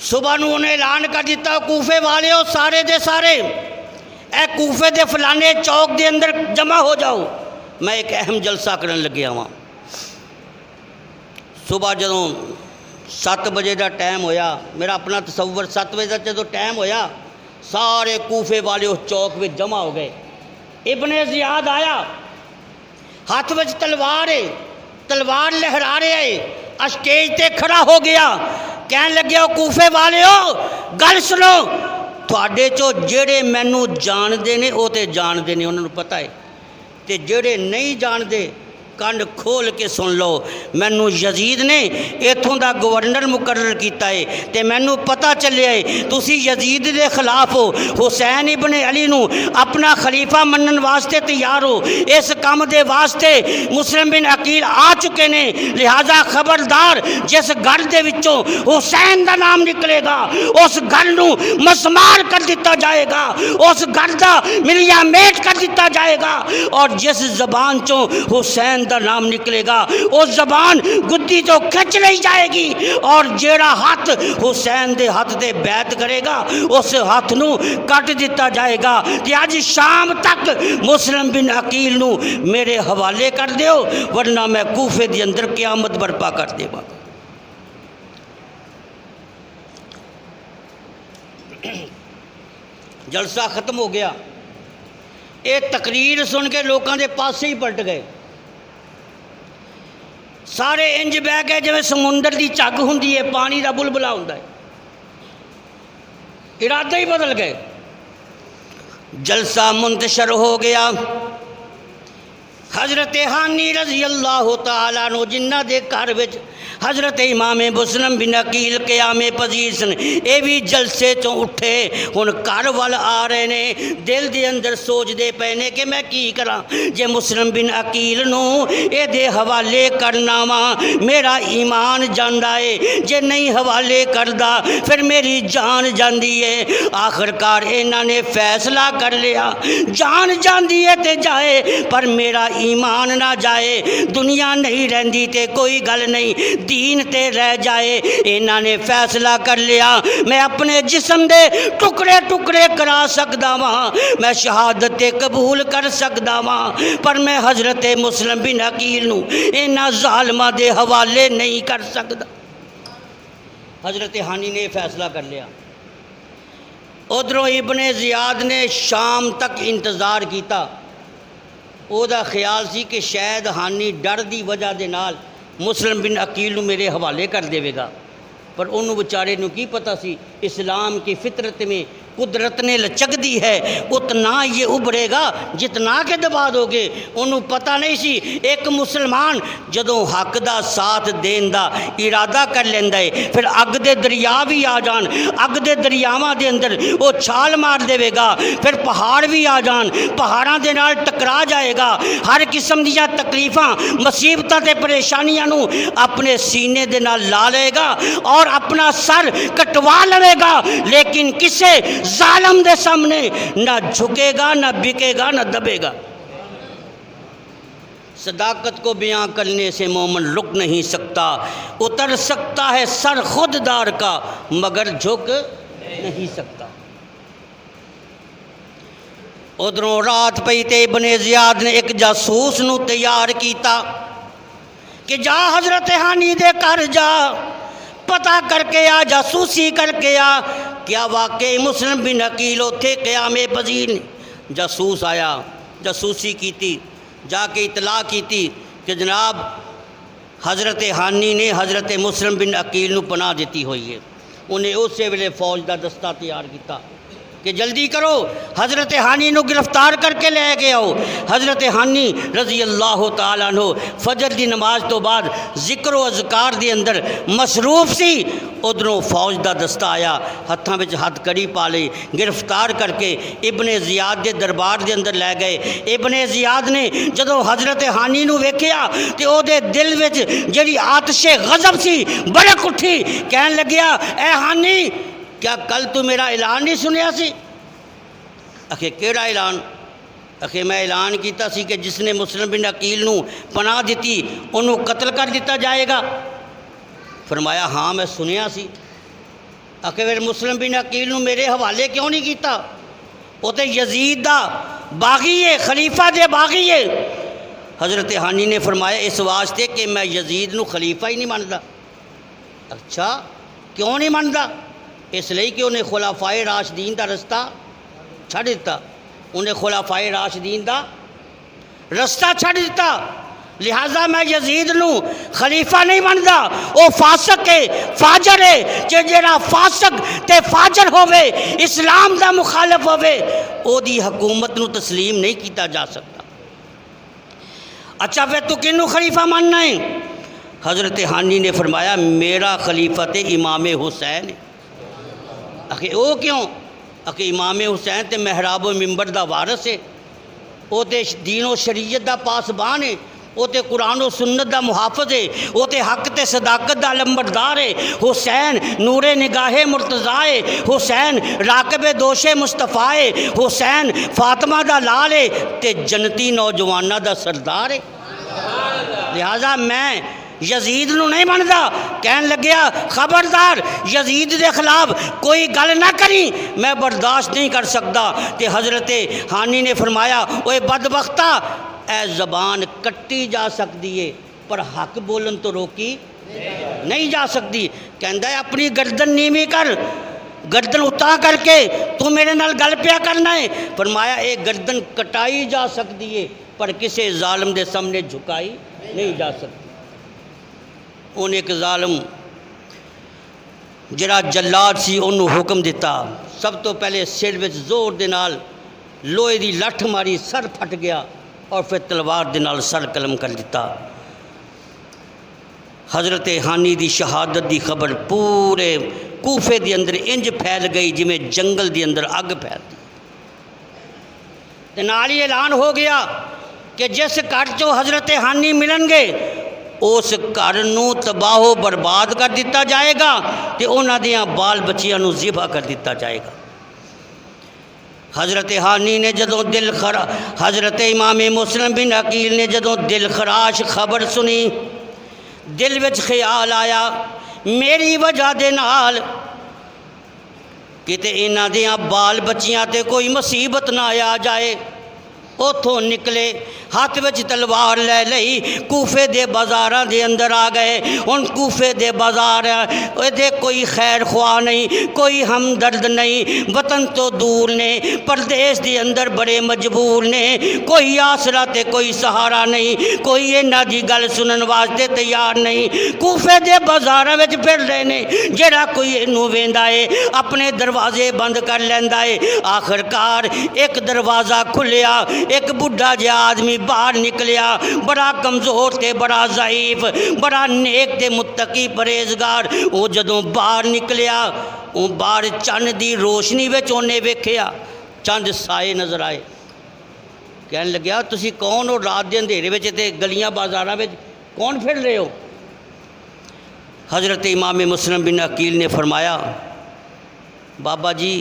सुबह नूं उन्हें ऐलान कर दिता, कूफे वाले हो सारे दे सारे ए कूफे दे फलाने चौक दे अंदर जमा हो जाओ, मैं एक अहम जलसा करन लग्या वां। सुबह जदों 7 बजे का टाइम होया, मेरा अपना तसव्वुर 7 बजे का जो टाइम होया, सारे कूफे वाले उस चौक में जमा हो गए। इब्ने ज़ियाद आया, हाथ में तलवार है, तलवार लहरा रहा है, स्टेज ते खड़ा हो गया। कह लगे कूफे वाले हो गल सुनो, थोड़े चो जेड़े मैनू जानते ने वो तो जानते ने, उन्होंने पता है, तो जेड़े नहीं जानते कंड खोल के सुन लो। मैनू यजीद ने इत्थों का गवर्नर मुकर्रर किया है तो मैनू पता चलिया है तुसी यजीद के खिलाफ हो, हुसैन इब्ने अली नू अपना खलीफा मनन वास्ते तैयार हो, इस काम के वास्ते मुस्लिम बिन अकील आ चुके ने। लिहाजा खबरदार, जिस घर के विचों हुसैन का नाम निकलेगा उस घर नू मसमार कर दिता जाएगा, उस घर का मिलिया मेट कर दिता जाएगा, और जिस जबान चों हुसैन का नाम निकलेगा उस जबान गुद्दी तो खिंच नहीं जाएगी, और जेड़ा हाथ हुसैन के हाथ से बैत करेगा उस हाथ नू कट दिता जाएगा। कि अज शाम तक मुस्लिम बिन अकील नू मेरे हवाले कर दियो, वरना मैं कूफे के अंदर क़यामत बर्पा कर देवा। जलसा खत्म हो गया। ये तकरीर सुन के लोगों के पासे ही पलट गए, सारे इंज बह गए जिवें समुंदर की झग हुंदी है, पानी का बुलबुला हुंदा है, इरादे ही बदल गए। जलसा मुंतशर हो गया। हज़रत हानी रज़ी अल्लाह तआला अन्हु जिन्हां दे घर विच हज़रत इमाम मुस्लिम बिन अकील क़यामे पजीर सन, ये भी जलसे चों उठे, हुण घर वाल आ रहे ने, दिल दे अंदर सोचते पे ने कि मैं की करा, जे मुस्लिम बिन अकील नू इहदे हवाले करना वा मेरा ईमान जांदा है, जे नहीं हवाले करदा फिर मेरी जान जांदी है। आखिरकार इन्हां ने फैसला कर लिया, जान जांदी है ते जाए पर मेरा ईमान ना जाए, दुनिया नहीं रहिंदी ते कोई गल नहीं, दीन ते रह जाए। इन्हां ने फैसला कर लिया, मैं अपने जिस्म दे टुकड़े टुकड़े करा सकदा वां, मैं शहादत कबूल कर सकदा वां, पर मैं हज़रत मुस्लिम बिन अकील नू इन्हां ज़ालिमां दे हवाले नहीं कर सकदा। हज़रत हानी ने फैसला कर लिया। उधरों इब्ने ज़ियाद ने शाम तक इंतज़ार किया। ਉਹਦਾ ख्याल सी कि शायद हानी डर की वजह के नाल मुस्लिम बिन अकील मेरे हवाले कर देगा, पर उन्होंने बेचारे नू की पता सी इस्लाम की फितरत में कुदरत ने लचक दी है, उतना ये उभरेगा जितना के दबा दोगे। उन्होंने पता नहीं सी एक मुसलमान जदों हक का साथ देन का इरादा कर लेंदा है, फिर अग दे दरिया भी आ जान, अग दे दरियावां दे अंदर वो छाल मार देगा, फिर पहाड़ भी आ जान, पहाड़ों के नाल टकरा जाएगा, हर किस्म दी तकलीफां मुसीबतां ते परेशानियां नू अपने सीने दे नाल ला लेगा और अपना सर कटवा लेगा, लेकिन किसे जालिम दे सामने ना झुकेगा, ना बिकेगा, ना दबेगा। सदाकत को बयां करने से मोमन रुक नहीं सकता, उतर सकता है सर खुददार का मगर झुक नहीं सकता। उधरों रात पई ते इब्ने ज़ियाद ने एक जासूस नू तैयार किया कि जा हज़रत हानी दे घर जा, पता करके आ, जासूसी करके आ, क्या वाकई मुस्लिम बिन अकील उथे क़यामे पजीर ने। जासूस आया, जासूसी की, जाके इतला की कि जनाब हज़रत हानी ने हज़रत मुस्लिम बिन अकील नूं पनाह दी हुई है। उन्हें उस वेले फौज का दस्ता तैयार किया कि जल्दी करो, हज़रत हानी नूं गिरफ्तार करके ले के आओ। हज़रत हानी रज़ी अल्लाह तआला अन्हु फजर की नमाज तो बाद जिक्र व अज़कार के अंदर मसरूफ सी। उधरों फौज का दस्ता आया, हत्थों में हथकड़ी पा ली, गिरफ्तार करके इब्ने ज़ियाद के दरबार के अंदर लै गए। इब्ने ज़ियाद ने जदों हज़रत हानी नूं वेखिया तो उहदे दिल विच जिहड़ी आतिशे गज़ब सी भड़क उठी। कहन लग्या, ए हानी, क्या कल तू मेरा ऐलान नहीं सुनिया सी? आखे केड़ा ऐलान? आखे मैं ऐलान किया सी कि जिसने मुस्लिम बिन अकील नूं पनाह दी उन्होंने कत्ल कर दिता जाएगा। फरमाया हाँ मैं सुनिया सी। आखे फिर मुस्लिम बिन अकील नूं मेरे हवाले क्यों नहीं किया? वो तो यजीद दा बागी है, खलीफा दे बागी है। हज़रत हानी ने फरमाया इस वास्ते कि मैं यजीद नूं खलीफा ही नहीं मानता। अच्छा क्यों नहीं मानता? इसलिए कि उन्हें खुलाफाए राशिदीन का रस्ता छड़ दिता, उन्हें खुलाफाए राशिदीन का रस्ता छड़ दिता। लिहाजा मैं यजीद नूं खलीफा नहीं मानता। वो फासक है, फाजर है। जेड़ा फासक ते फाजर होवे, इस्लाम का मुखालफ होवे, ओदी हुकूमत नूं तस्लीम नहीं किया जा सकता। अच्छा फिर तू किनू खलीफा मानना है? हज़रत हानी ने फरमाया मेरा खलीफा ते इमाम हुसैन है। आखे वो क्यों? आखे इमाम हुसैन तो महराब मिंबर का वारस है, वो तो दीनो शरीयत का पासबान है, वो तो कुरान और सुन्नत का मुहाफिज है, वो तो हक ते सदाकत का लंबरदार है। हुसैन नूरे निगाहे मुर्तज़ा है, हुसैन राकबे दोशे मुस्तफ़ा है, हुसैन फातिमा का लाल है, ते जनती नौजवानों का सरदार है। लिहाजा मैं यजीद नूं नहीं मानता। कहन लग्या खबरदार यजीद के खिलाफ कोई गल ना करी, मैं बर्दाश्त नहीं कर सकता। तो हज़रत हानी ने फरमाया ओए बदबख्ता, ए ज़बान कट्टी जा सकती है पर हक बोलन तो रोकी नहीं जा सकती। कहता है अपनी गर्दन नीवी कर, गर्दन उता करके तू मेरे नाल गल पिया करना है। फरमाया एक गर्दन कटाई जा सकती है पर किसी जालिम के सामने झुकाई नहीं जा सकती। उन्हें एक जालिम जिहड़ा जल्लाद सी उन्होंने हुक्म दिता, सब तो पहले सिर में जोर दे नाल लोहे की लठ मारी, सर फट गया और फिर तलवार दे नाल सर कलम कर दिता। हज़रत हानी की शहादत की खबर पूरे कूफे के अंदर इंज फैल गई जिमें जंगल के अंदर अग फैलती। ते नाल ही ऐलान हो गया कि जिस घर चो हज़रत हानी मिलणगे उस घर नूं तबाहो बर्बाद कर दिता जाएगा तो उन्हां दियां बाल बच्चियां नूं ज़िबा कर दिता जाएगा। हज़रत हानी ने जदों दिल खरा हज़रत इमाम मुस्लिम बिन अकील ने जदों दिल खराश खबर सुनी, दिल विच ख्याल आया मेरी वजह दे नाल किते इन्हां दियां बाल बच्चियां ते कोई मुसीबत ना आ जाए। उतों निकले, हाथ में तलवार ले लई, कूफे दे बाज़ारां दे अंदर आ गए। हुण कूफे दे बाज़ार ये कोई खैर ख्वाह नहीं, कोई हमदर्द नहीं, वतन तो दूर ने, परदेश दे अंदर बड़े मजबूर ने, कोई आसरा ते कोई सहारा नहीं, कोई इन्हां दी गल सुनन वास्ते तैयार नहीं। कूफे दे बाज़ारां विच फिर रहे ने, जिहड़ा कोई इनू वेंदा है अपने दरवाजे बंद कर लैंदा है। आखिरकार एक दरवाज़ा खुलिया, एक बुढ़ा जिहा आदमी बाहर निकलिया, बड़ा कमज़ोर ते बड़ा ज़ईफ, बड़ा नेक ते मुत्तकी परहेज़गार। वो जदों बाहर निकलिया, वो बाहर चंद की रोशनी में उन्हें वेखिया, चंद साए नज़र आए। कहन लग्या तुसी कौन हो? रात के अंधेरे में ते गलियां बाज़ारां में कौन फिर रहे हो? हज़रत इमाम मुस्लिम बिन अकील ने फरमाया बाबा जी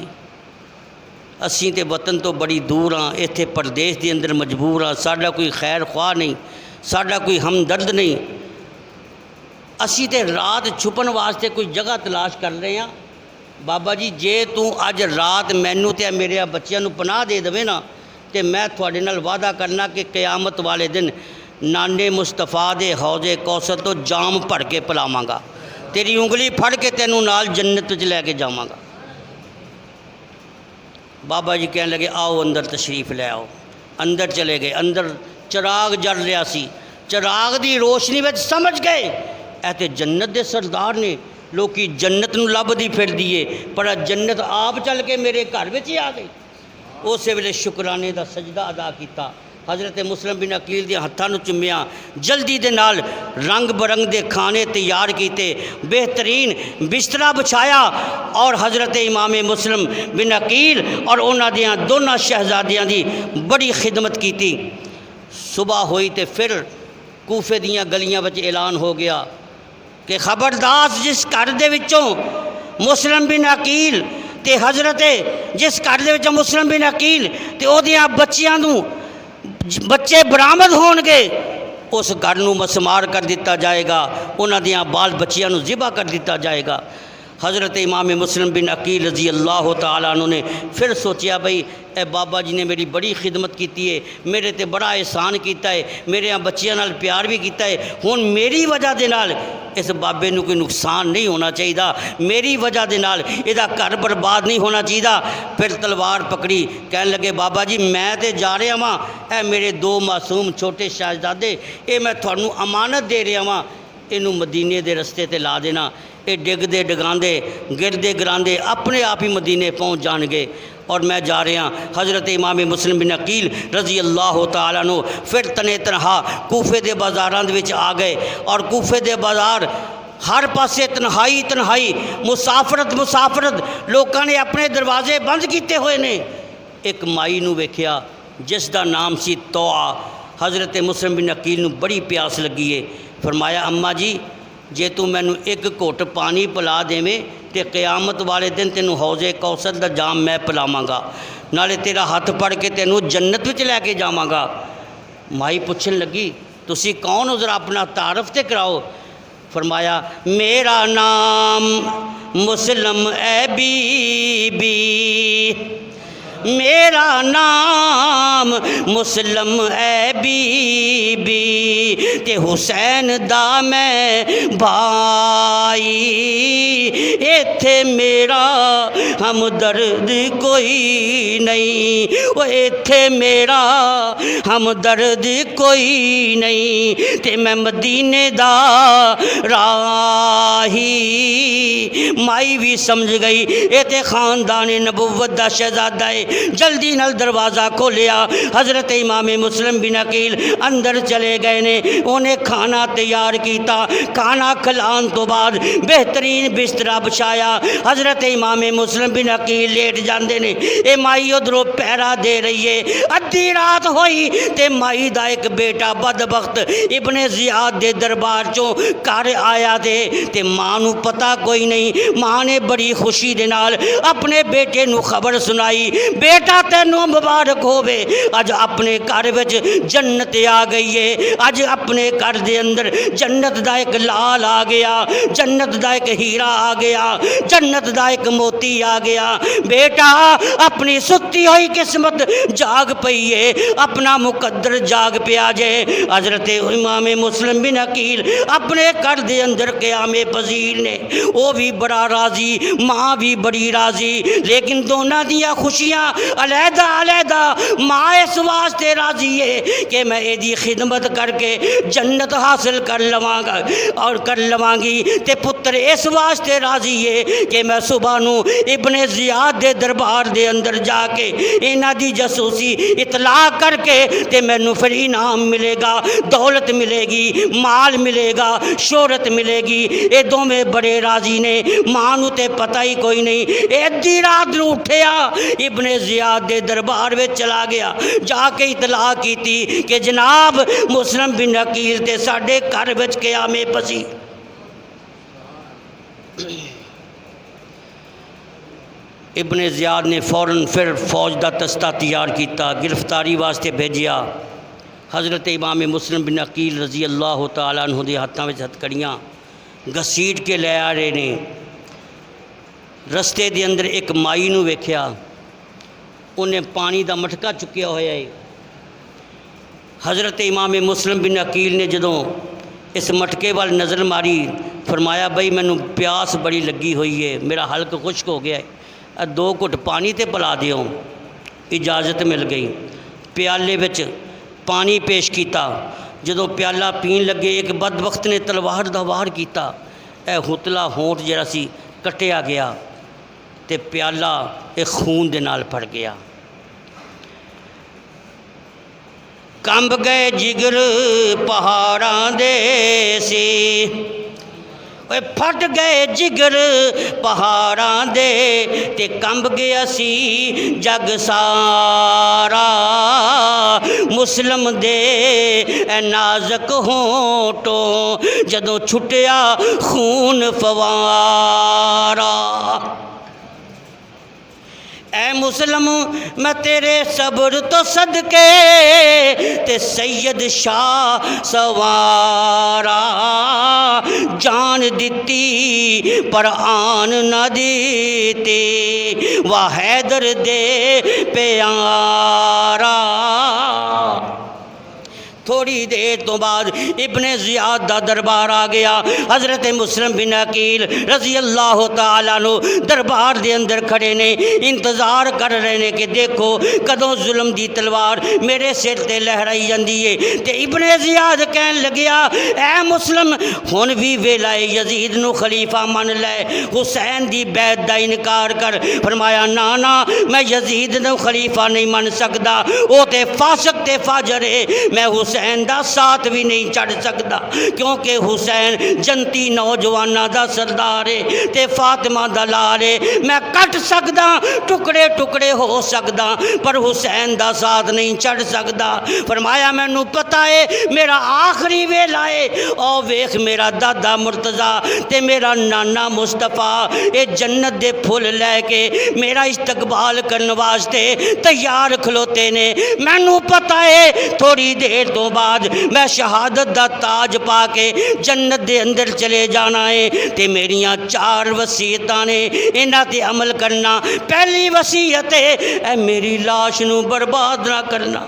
असी तो वतन तो बड़ी दूर हाँ, इत्थे परदेश के अंदर मजबूर हाँ, साडा कोई खैर ख्वाह नहीं, साडा कोई हमदर्द नहीं। असी तो रात छुपन वास्ते कोई जगह तलाश कर रहे हैं। बाबा जी जे तू अज रात मैनू ते मेरे बच्चों को पनाह दे देवे ना, तो मैं थोड़े नाल वादा करना कि क़यामत वाले दिन नाने मुस्तफा दे हौजे कौसर तो जाम भर के पिलावांगा, तेरी उंगली फड़ के तेनू नाल जन्नत च लैके जावांगा। बाबा जी कहने लगे आओ अंदर तशरीफ़ ले आओ। अंदर चले गए। अंदर चिराग जल रहा सी। चिराग की रोशनी में समझ गए ऐ ते जन्नत दे सरदार ने। लोग जन्नत नूं लभदी फिरदी है पर जन्नत आप चल के मेरे घर में ही आ गई। उस वेले शुकराने का सजदा अदा किया। हज़रत मुस्लिम बिन अकील के हत्थां नूं चुम्मिया। जल्दी दे नाल रंग बरंग दे खाने तैयार किए, बेहतरीन बिस्तरा बिछाया और हज़रत इमाम मुस्लिम बिन अकील और उन्हां दियां दोनों शहजादियां दी बड़ी खिदमत की। सुबह हुई तो फिर कूफे दियां गलियां विच ऐलान हो गया कि खबरदार जिस घर दे विचों मुस्लिम बिन अकील ते हज़रत जिस घर दे विचों मुस्लिम बिन अकील ते ओहदियां बच्चियां नूं बच्चे बरामद होणगे उस घर नूं मसमार कर दिता जाएगा, उन्हां दियां बाल बच्चियां नूं ज़िबा कर दिता जाएगा। हज़रत इमाम मुस्लिम बिन अकील रज़ी अल्लाह तआला अन्हु ने फिर सोचा भाई ए बाबा जी ने मेरी बड़ी खिदमत की है, मेरे ते बड़ा एहसान किया है, मेरे बच्चियां नाल प्यार भी किया है, हुण मेरी वजह दे नाल इस बाबे नूं कोई नुकसान नहीं होना चाहिए, मेरी वजह दे नाल इहदा घर बर्बाद नहीं होना चाहिए। फिर तलवार पकड़ी, कहन लगे बाबा जी मैं तो जा रहा वां, ए मेरे दो मासूम छोटे शहजादे ये मैं तुहानूं अमानत दे रहा वां, इनू मदीने के रस्ते ते ला देना। ये डिगदे डगांदे गिरदे गिरांदे अपने आप ही मदीने पहुँच जाएंगे और मैं जा रहा। हज़रत इमाम मुस्लिम बिन अकील रज़ी अल्लाह तआला अन्हु फिर तने तनहा कूफे के बाज़ारां दे विच आ गए और कूफे के बाज़ार हर पासे तन्हाई तन्हाई, मुसाफरत मुसाफरत, लोगों ने अपने दरवाजे बंद किए हुए ने। एक माई नूं वेख्या जिसका नाम सी तोआ। हज़रत मुस्लिम बिन अकील नूं बड़ी प्यास लगी है। फरमाया अम्मा जी जे तू मैनू एक घुट पानी पिला देवें तो क़यामत वाले दिन तेनू हौजे कौसर का जाम मैं पिलावांगा, नाले तेरा हथ पड़ के तेनू जन्नत विच लैके जावांगा। माई पुछन लगी तुसी कौन हो, जरा अपना तारफ तो कराओ। फरमाया मेरा नाम मुस्लिम ए बीबी, मेरा नाम मुस्लिम ए बीबी, ते हुसैन दा मैं भाई, इत्थे मेरा हमदर्द कोई नहीं, वो इत्थे मेरा हमदर्द कोई नहीं, ते मैं मदीने दा राही। माई भी समझ गई ये ते खानदान नबुव्वत दा शहजादा है। जल्दी नाल दरवाज़ा खोलिया। हज़रत इमाम मुस्लिम बिन अकील अंदर चले गए ने। उन्हें खाना तैयार किया। खाना खिलाने तो बाद बेहतरीन बिस्तरा बिछाया। हज़रत इमाम मुस्लिम बिन अकील लेट जाते ने। ये माई उधरों पहरा दे रही है। अद्धी रात हुई तो माई का एक बेटा बदबख्त इब्ने ज़ियाद के दरबार चों घर आया ते माँ नूं पता कोई नहीं। माँ ने बड़ी खुशी दे नाल अपने बेटे नूं खबर सुनाई, बेटा तैनूं मुबारक होवे, अज अपने घर विच जन्नत आ गई है। अज अपने घर दे अंदर जन्नत दा एक लाल आ गया, जन्नत दा एक हीरा आ गया, जन्नत दा एक मोती आ गया। बेटा अपनी सुती हुई किस्मत जाग पई है, अपना मुकद्दर जाग पिया जे। हज़रत इमाम मुस्लिम बिन अकील अपने घर दे अंदर क़यामे पजीर ने, वो भी बड़ा राजी, माँ भी बड़ी राजी, लेकिन दोनों दियाँ खुशियाँ अलहदा अलहदा। माँ इस वास्ते राजी है कि मैं यदी खिदमत करके जन्नत हासिल कर लवांगा और कर लवांगी, ते पुत्र इस वास्ते राजी है कि मैं सुबह नूं इब्ने ज़ियाद दे दरबार दे अंदर जाके इन्हां दी जसूसी इतला करके ते मैनू फिर इनाम मिलेगा, दौलत मिलेगी, माल मिलेगा, शोहरत मिलेगी। ये दोवें बड़े राजी ने। मां नूं ते पता ही कोई नहीं। अद्धी रात नूं उठिया इब्ने ज़ियाद दे दरबार में चला गया, जाके इतला की कि जनाब मुस्लिम बिन अकील ते साडे घर विच क़यामे पसी। इब्ने ज़ियाद ने फौरन फिर फौज का दस्ता तैयार किया, गिरफ्तारी वास्ते भेजिया। हज़रत इमाम मुस्लिम बिन अकील रज़ी अल्लाह तआला अन्हु दे हत्थां विच हथकड़ियाँ घसीट के लै आ रहे ने। रस्ते दे अंदर एक माई नूं वेख्या, उन्हें पानी का मटका चुकिया होया है। हज़रत इमाम मुस्लिम बिन अकील ने जदों इस मटके वाल नज़र मारी, फरमाया बई मैनू प्यास बड़ी लगी हुई है, मेरा हल्क खुश्क हो गया है, दो घुट पानी तो पिला दिओ। इजाज़त मिल गई। प्याले विच पानी पेश किया। जदों प्याला पीन लगे एक बदबख्त ने तलवार दा वार किया। यह हुतला होंठ जिहड़ा सी कटिया गया ते प्याला एक खून दे नाल भर गया। कंब गए जिगर पहाड़ां दे सी, फट गए जिगर पहाड़ां दे ते कंब गया सी जग सारा। मुसलम दे नाजक होठों जदों छुटिया खून फवारा। ऐ मुसलम मैं तेरे सब्र तो सदके ते सैयद शाह सवारा। जान दिती पर आन न दीती वाह हैदर दे प्यारा। थोड़ी देर तो बाद इब्ने ज़ियाद दा दरबार आ गया। हज़रत मुस्लिम बिन अकील रज़ी अल्लाह तआला नो दरबार दे अंदर खड़े ने, इंतज़ार कर रहे ने कि देखो कदों जुल्म दी तलवार मेरे सिर ते लहराई जाती है। तो इब्ने ज़ियाद कहन लग्या ऐ मुस्लिम हुण भी वेला है, यजीद नू खलीफा मन लै, हुसैन दी बैत दा इनकार कर। फरमाया ना ना मैं यजीद नू खलीफा नहीं मन सकदा, वो तो फासक ते फाजर है, मैं हुसैन दा साथ भी नहीं चढ़ सकता क्योंकि हुसैन जनती नौजवानों दा सरदार है ते फातिमा दा लाल है। मैं कट सकदा टुकड़े टुकड़े हो सकदा पर हुसैन दा साथ नहीं चढ़ सकता। फरमाया मैनू पता है मेरा आखिरी वेला है। और वेख मेरा दादा मुर्तज़ा ते मेरा नाना मुस्तफा ये जन्नत दे फुल लैके मेरा इस्तकबाल करने वास्ते तैयार खलोते ने। मैनू पता है थोड़ी देर तो बाद मैं शहादत दा ताज पा के जन्नत दे अंदर चले जाना है। ते मेरियां 4 वसीयतां ने, इन्हां ते अमल करना। पहली वसीयत है मेरी लाश नू बर्बाद ना करना।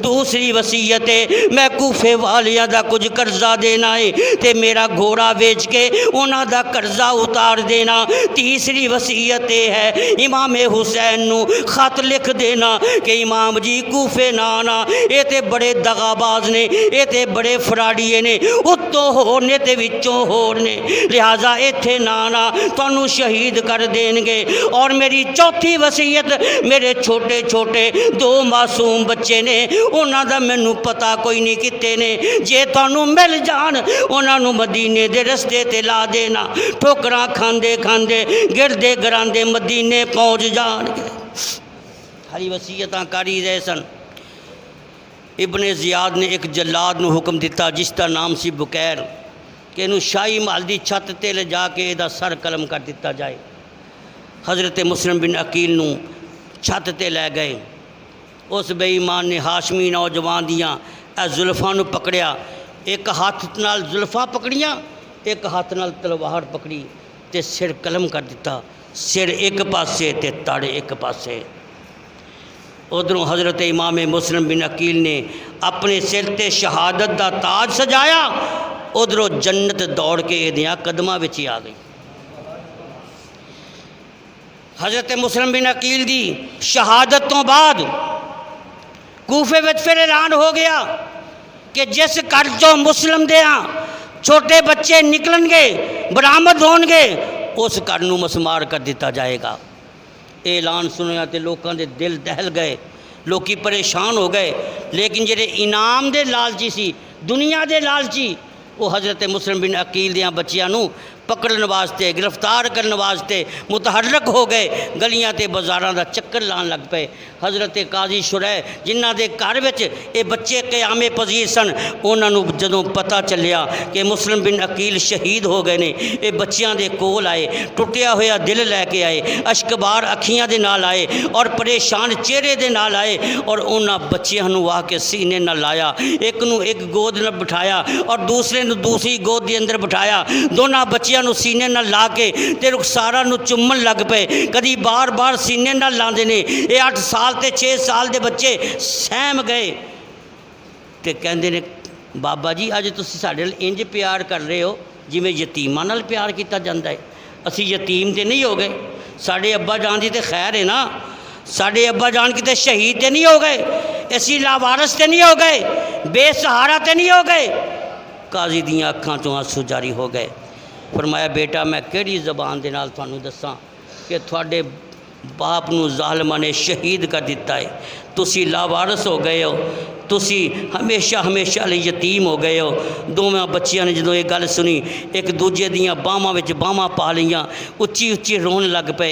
दूसरी वसीयत है मैं कूफे वालियां दा कुछ कर्जा देना है ते मेरा घोड़ा बेच के उन्हां दा कर्जा उतार देना। तीसरी वसीयत है इमाम हुसैन नू खत लिख देना कि इमाम जी कूफे ना आना, ये ते बड़े दगाबाज ने, ये ते बड़े फराड़िए ने, उत्तों होर ने ते विच्चों होर ने, लिहाजा इत्थे ना आना तुहानू शहीद कर देंगे। और मेरी चौथी वसीयत मेरे छोटे छोटे 2 मासूम बच्चे ने, उन्हां दा मैनू पता कोई नहीं किते ने, जे तुहानू मिल जान उन्होंने मदीने दे रस्ते ते ला देना। ठोकरां खांदे खांदे गिरदे गिरांदे मदीने पहुँच जाणगे। हरी वसीयतां करी रहे सन। इब्ने ज़ियाद ने एक जल्लाद नू हुक्म दिता जिसका नाम सी बुकैर कि इनू शाही महल की छत ते ले जाके इहदा सर कलम कर दिता जाए। हज़रत मुस्लिम बिन अकील नू छत ते लै गए। उस बेईमान ने हाशमी नौजवान दियां जुल्फां नू पकड़िया, एक हाथ नाल जुल्फां पकड़ियां, एक हाथ नाल तलवार पकड़ी ते सिर कलम कर दिता। सिर एक पासे ते तड़ एक पासे। उधरों हज़रत इमाम मुस्लिम बिन अकील ने अपने सिर ते शहादत दा ताज सजाया, उधरों जन्नत दौड़ के इहदियां कदमां विच ही आ गई। हज़रत मुस्लिम बिन अकील दी शहादत तो बाद कूफे विच फिर ऐलान हो गया कि जिस घर चों मुस्लिम दे छोटे बच्चे निकलणगे बरामद होणगे उस घर नूं मसमार कर दिता जाएगा। ऐलान सुनिया तो लोगों के दिल दहल गए, लोग परेशान हो गए। लेकिन जेडे इनाम दे लालची सी, दुनिया दे लालची, वो हज़रत मुस्लिम बिन अकील दियां बच्चियां नूं पकड़न वास्ते गिरफ्तार करने वास्ते मुतहरक हो गए। गलियां ते बाज़ारां दा चक्कर लान लग पे। हज़रत काजी शुरै जिन्हां दे घर विच ये बच्चे क़यामे पजीर सन, उन्होंने जदों पता चलिया कि मुस्लिम बिन अकील शहीद हो गए ने, ये बच्चियां दे कोल आए, टुटिया होया दिल लैके आए, अश्कबार अखियां दे नाल आए और परेशान चेहरे दे नाल आए और उन्हां बच्चियां नूं आ के सीने नाल लाया, एक नूं एक गोद नाल बिठाया और दूसरे नूं दूसरी गोद दे अंदर बिठाया। दोनों बच्चियां नूं सीने नाल ला के ते रुखसारा नूं चुम्मन लग पे। कदी बार बार सीने नाल लांदे ने। ये 8 साल ते 6 साल दे बच्चे सहम गए ते कहंदे ने बाबा जी अज तुसीं साडे नाल इंज प्यार कर रहे हो जिवें यतीमां नाल प्यार किया जाता है। असीं यतीम ते नहीं हो गए, साढ़े अब्बा जान की तो खैर है ना, साढ़े अब्बा जान किते शहीद तो नहीं हो गए, असी लावारस तो नहीं हो गए, बेसहारा तो नहीं हो गए। काजी दियाँ अखां तो आंसू जारी हो गए। फरमाया बेटा मैं किहड़ी ज़बान दे नाल तुहानूं दस्सां कि तुहाडे बाप नूं ज़ालिमां ने शहीद कर दिता है, तुसी लावारस हो गए हो, तुसी हमेशा हमेशा लिए यतीम हो गए हो। दोवें बच्चियां ने जदों ये गल सुनी एक दूजे दियां बाहां विच बाहां पा लईआं, उच्ची उच्ची रोन लग पे।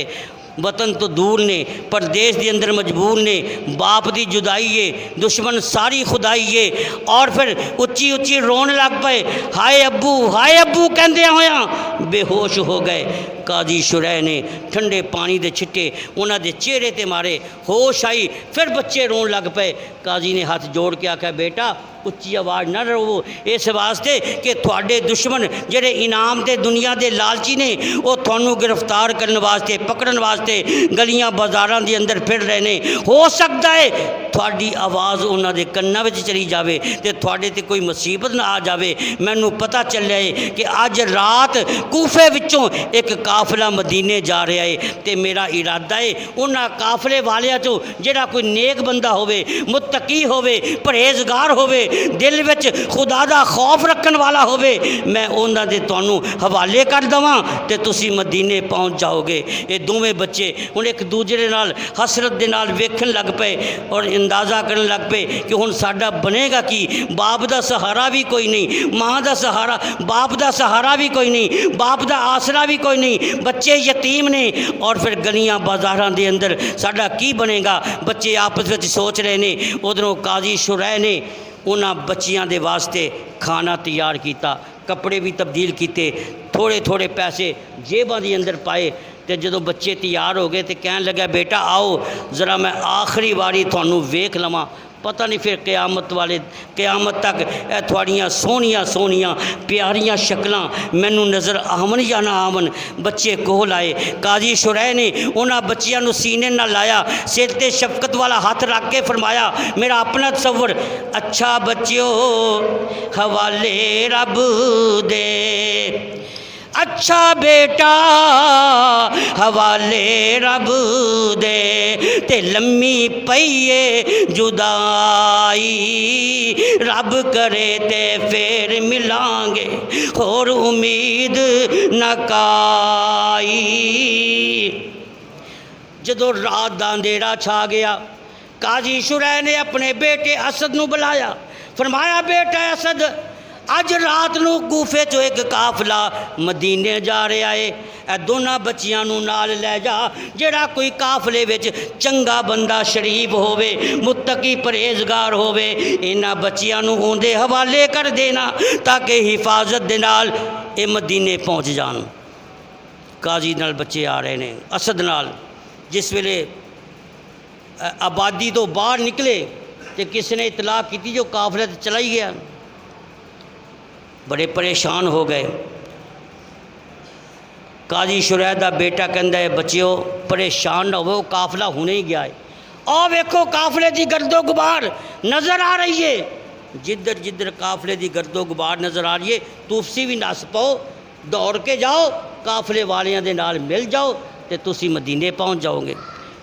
वतन तो दूर ने, परदेश के अंदर मजबूर ने, बाप की जुदाई है, दुश्मन सारी खुदाई है, और फिर उच्ची उच्ची रोन लग पे। हाय अब्बू कहते होया बेहोश हो गए। काजी शुरैह ने ठंडे पानी के छिट्टे उन्होंने दे चेहरे ते मारे, होश आई, फिर बच्चे रोन लग पे। काजी ने हाथ जोड़ के आख्या बेटा उच्ची आवाज़ न रवो, इस वास्ते कि थोड़े दुश्मन जेडे इनाम के दुनिया के लालची ने वो थानू गिरफ्तार करने वास्ते पकड़न वास्ते गलियां बाजारां दे अंदर फिर रहे ने। हो सकता है थोड़ी आवाज़ उन्होंने कन्ना में चली जाए तो थोड़े ते कोई मुसीबत ना आ जाए। मैनू पता चलिया है कि अज रात कूफे विचों एक काफिला मदीने जा रहा है, तो मेरा इरादा है उन्होंने काफिले वालियां चों जेड़ा कोई नेक बंदा होवे, मुत्तकी होवे, परहेजगार होवे, दिल विच खुदा दा खौफ रखन वाला होवे, मैं उन्हां दे तुहानू हवाले कर देवां ते तुसी मदीने पहुँच जाओगे। ये दोवें बच्चे हुण एक दूजे दे नाल हसरत दे नाल वेखण लग पे और अंदाज़ा करन लग पे कि हुण साडा बनेगा की। बाप दा सहारा भी कोई नहीं, माँ दा सहारा, बाप दा सहारा भी कोई नहीं, बाप दा आसरा भी कोई नहीं, बच्चे यतीम ने, और फिर गलियां बाजारां दे अंदर साडा की बनेगा। बच्चे आपस में सोच रहे ने। उधरों काजी शुरैह ने उन्हां बच्चियां दे वास्ते खाना तैयार किया, कपड़े भी तब्दील किए, थोड़े थोड़े पैसे जेबां दे अंदर पाए। तो जदों बच्चे तैयार हो गए तो कहन लगा बेटा आओ ज़रा मैं आखिरी बारी तुहानू वेख लवां। पता नहीं फिर क़यामत तक थोड़ियाँ सोहनियां सोहनियां प्यारियां शक्लां मैनू नज़र आवन या ना आवन। बच्चे कोल आए, काजी शुरैह ने उन्हां बच्चियां नू सीने नाल लाया, सिर ते शफकत वाला हाथ रख के फरमाया मेरा अपना तसव्वुर, अच्छा बच्चियो हवाले रब दे, अच्छा बेटा हवाले रब दे, ते लम्मी पईए जुदाई रब करे ते फिर मिलांगे, होर उम्मीद न काई। जदों रात दा अंधेरा छा गया, काजी शुरैह ने अपने बेटे असद नू बुलाया, फरमाया बेटा असद अज रात नू कूफे चो एक काफिला मदीने जा रहा है, ए दोनों बच्चियां नू नाल लै जा, जेड़ा कोई काफिले विच चंगा बंदा शरीफ होवे, मुत्तकी परहेजगार होवे, इन्हां बच्चियां नू उहदे हवाले कर देना ताकि हिफाजत दे नाल ये मदीने पहुँच जान। काजी नाल बच्चे आ रहे ने, असद नाल। जिस वेले आबादी तो बाहर निकले तो किसी ने इतला की जो काफिला तो चला ही गया। बड़े परेशान हो गए। काजी शुरैह दा बेटा कहंदा है बच्चिओ परेशान ना हो, काफिला हुणे ही गया है, और वेखो काफिले की गर्दो गुबार नज़र आ रही है, जिधर जिधर काफिले की गर्दो गुबार नज़र आ रही है तुसी भी नस पाओ, दौड़ के जाओ, काफिले वालियां दे नाल मिल जाओ तो तुसी मदीने पहुँच जाओगे।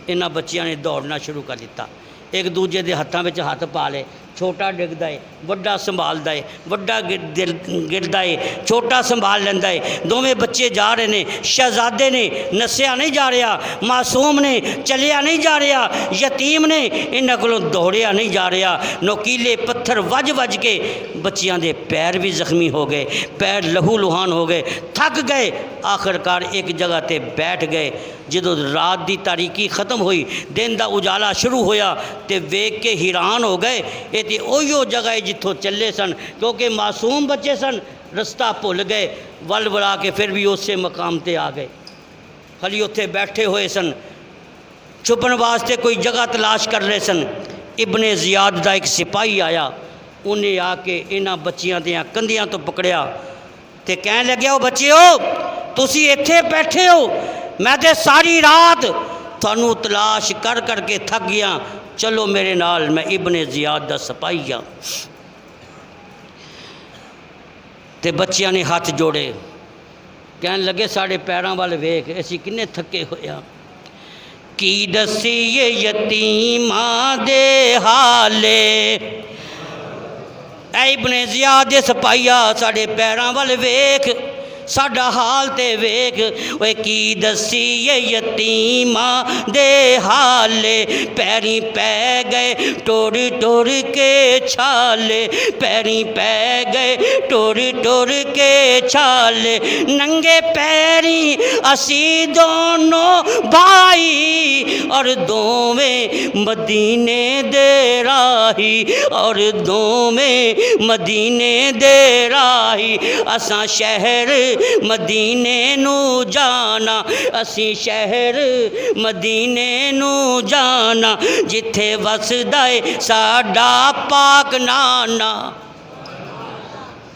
इन्हां बच्चियां ने दौड़ना शुरू कर दिता, एक दूजे के हाथों में हाथ पा ले, छोटा डिगदा है वड्डा संभालदा है, वड्डा गिरदा है छोटा संभाल लैंदा है। दोवें बच्चे जा रहे हैं, शहजादे ने, नसिया नहीं जा रहा, मासूम ने चलिया नहीं जा रहा, यतीम ने इन्हां कोलों दौड़िया नहीं जा रहा। नोकीले पत्थर वज वज के बच्चियां दे पैर भी जख्मी हो गए, पैर लहू लुहान हो गए, थक गए, आखिरकार एक जगह ते बैठ गए। जदों रात की तारीकी खत्म हुई, दिन का उजाला शुरू होया तो वेख के हैरान हो गए, ये तो उहियो जगह है जिथों चले सन, क्योंकि मासूम बच्चे सन, रस्ता भुल गए, वल वला के फिर भी उस मकाम पर आ गए। खाली उत्थे बैठे हुए सन, छुपन वास्ते कोई जगह तलाश कर रहे सन। इब्ने ज़ियाद का एक सिपाही आया, उन्हें आके इन्हां बच्चियां दियां कंधियां तो पकड़िया तो कह लग्या ओ बच्चिओ तुसी इत्थे बैठे हो, मैं तो सारी रात थानू तलाश कर करके थक गया, चलो मेरे नाल, मैं इब्ने ज़ियाद दा सिपाही हाँ। तो बच्चियां ने हाथ जोड़े, कहन लगे साढ़े पैरों वाल वेख असी किन्ने थके होया। की दसीए यतीमा दे हाले ऐ इब्ने ज़ियाद दे सपाइया साढ़े पैरों वाल वेख साडा हाल ते वेख। वे की दसीए यतीमा दे हाले पैरी पै गए टोर टोर के छाले पैरी पै गए टोर टोर के छाले नंगे पैरी असी दोनों भाई और दोवें मदीने दे राही और दोवें मदीने दे राही। असां शहर मदीने नू जाना असी शहर मदीने नू जाना जिथे वसदा है साडा पाक नाना।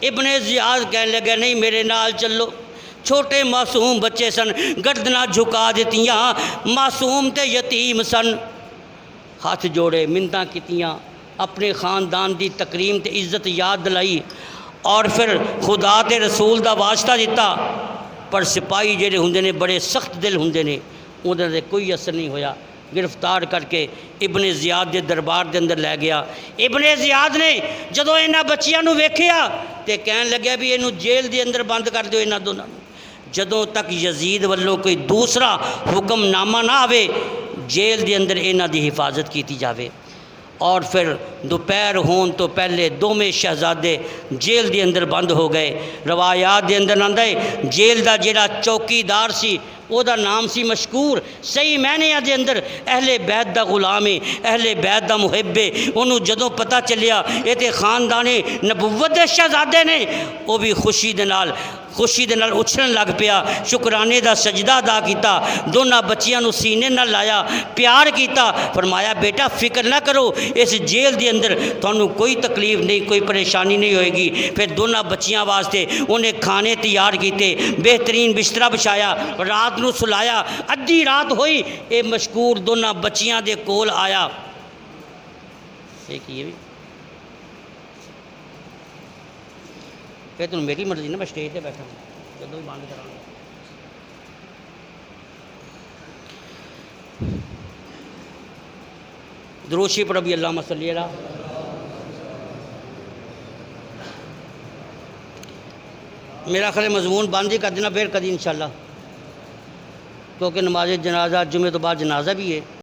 इब्ने ज़ियाद कहने लगे नहीं मेरे नाल चलो। छोटे मासूम बच्चे सन गर्दना झुका दित्तियां मासूम ते यतीम सन हाथ जोड़े मिन्नतां कीतियां अपने खानदान की तकरीम ते इज्जत याद दिलाई और फिर खुदा ते रसूल का वास्ता दिता। पर सिपाही जेडे हुंदे ने बड़े सख्त दिल हुंदे ने उन्हां दे कोई असर नहीं होया। गिरफ्तार करके इब्ने ज़ियाद के दरबार के अंदर लै गया। इब्ने ज़ियाद ने जदों इन्हां बच्चियां नूं वेखिया ते कहन लग्या भी इनू जेल के अंदर बंद कर दो इन्हां दोनों नूं। जदों तक यजीद वालों कोई दूसरा हुक्मनामा ना आवे जेल के अंदर इन्हां दी हिफाजत की जाए। और फिर दोपहर होने तो पहले दोवें शहजादे जेल के अंदर बंद हो गए। रवायात के अंदर आंदा है जेल का जिहड़ा चौकीदार सी ओदा नाम सी मशकूर सही मैंने के अंदर अहले बैत का गुलाम है अहले बैत का मुहिब है। उन्होंने जदों पता चलिया ये तो खानदाने नबुव्वत दे शहजादे ने वो भी खुशी दे नाल उछलन लग पिया शुकराने का सजदा अदा किया। दोनों बच्चियां नूं सीने नाल लाया प्यार किया फरमाया बेटा फिक्र ना करो इस जेल के अंदर तुहानूं कोई तकलीफ नहीं कोई परेशानी नहीं होएगी। फिर दोनों बच्चियां वास्ते उन्हें खाने तैयार किए बेहतरीन बिस्तरा बिछाया रात नूं सुलाया। अद्धी रात हुई ये मशकूर दोनों बच्चियां दे कोल आया। फिर तुम मेरी मर्जी ना मैं स्टेज पे बैठा जदों भी बंद करा। दरूशी पर भी अल्लाह मसल्ली अला। मेरा ख्याल मजमून बंद ही कर देना फिर कभी इंशाल्लाह क्योंकि नमाज जनाजा जुमे तो बाद जनाजा भी है।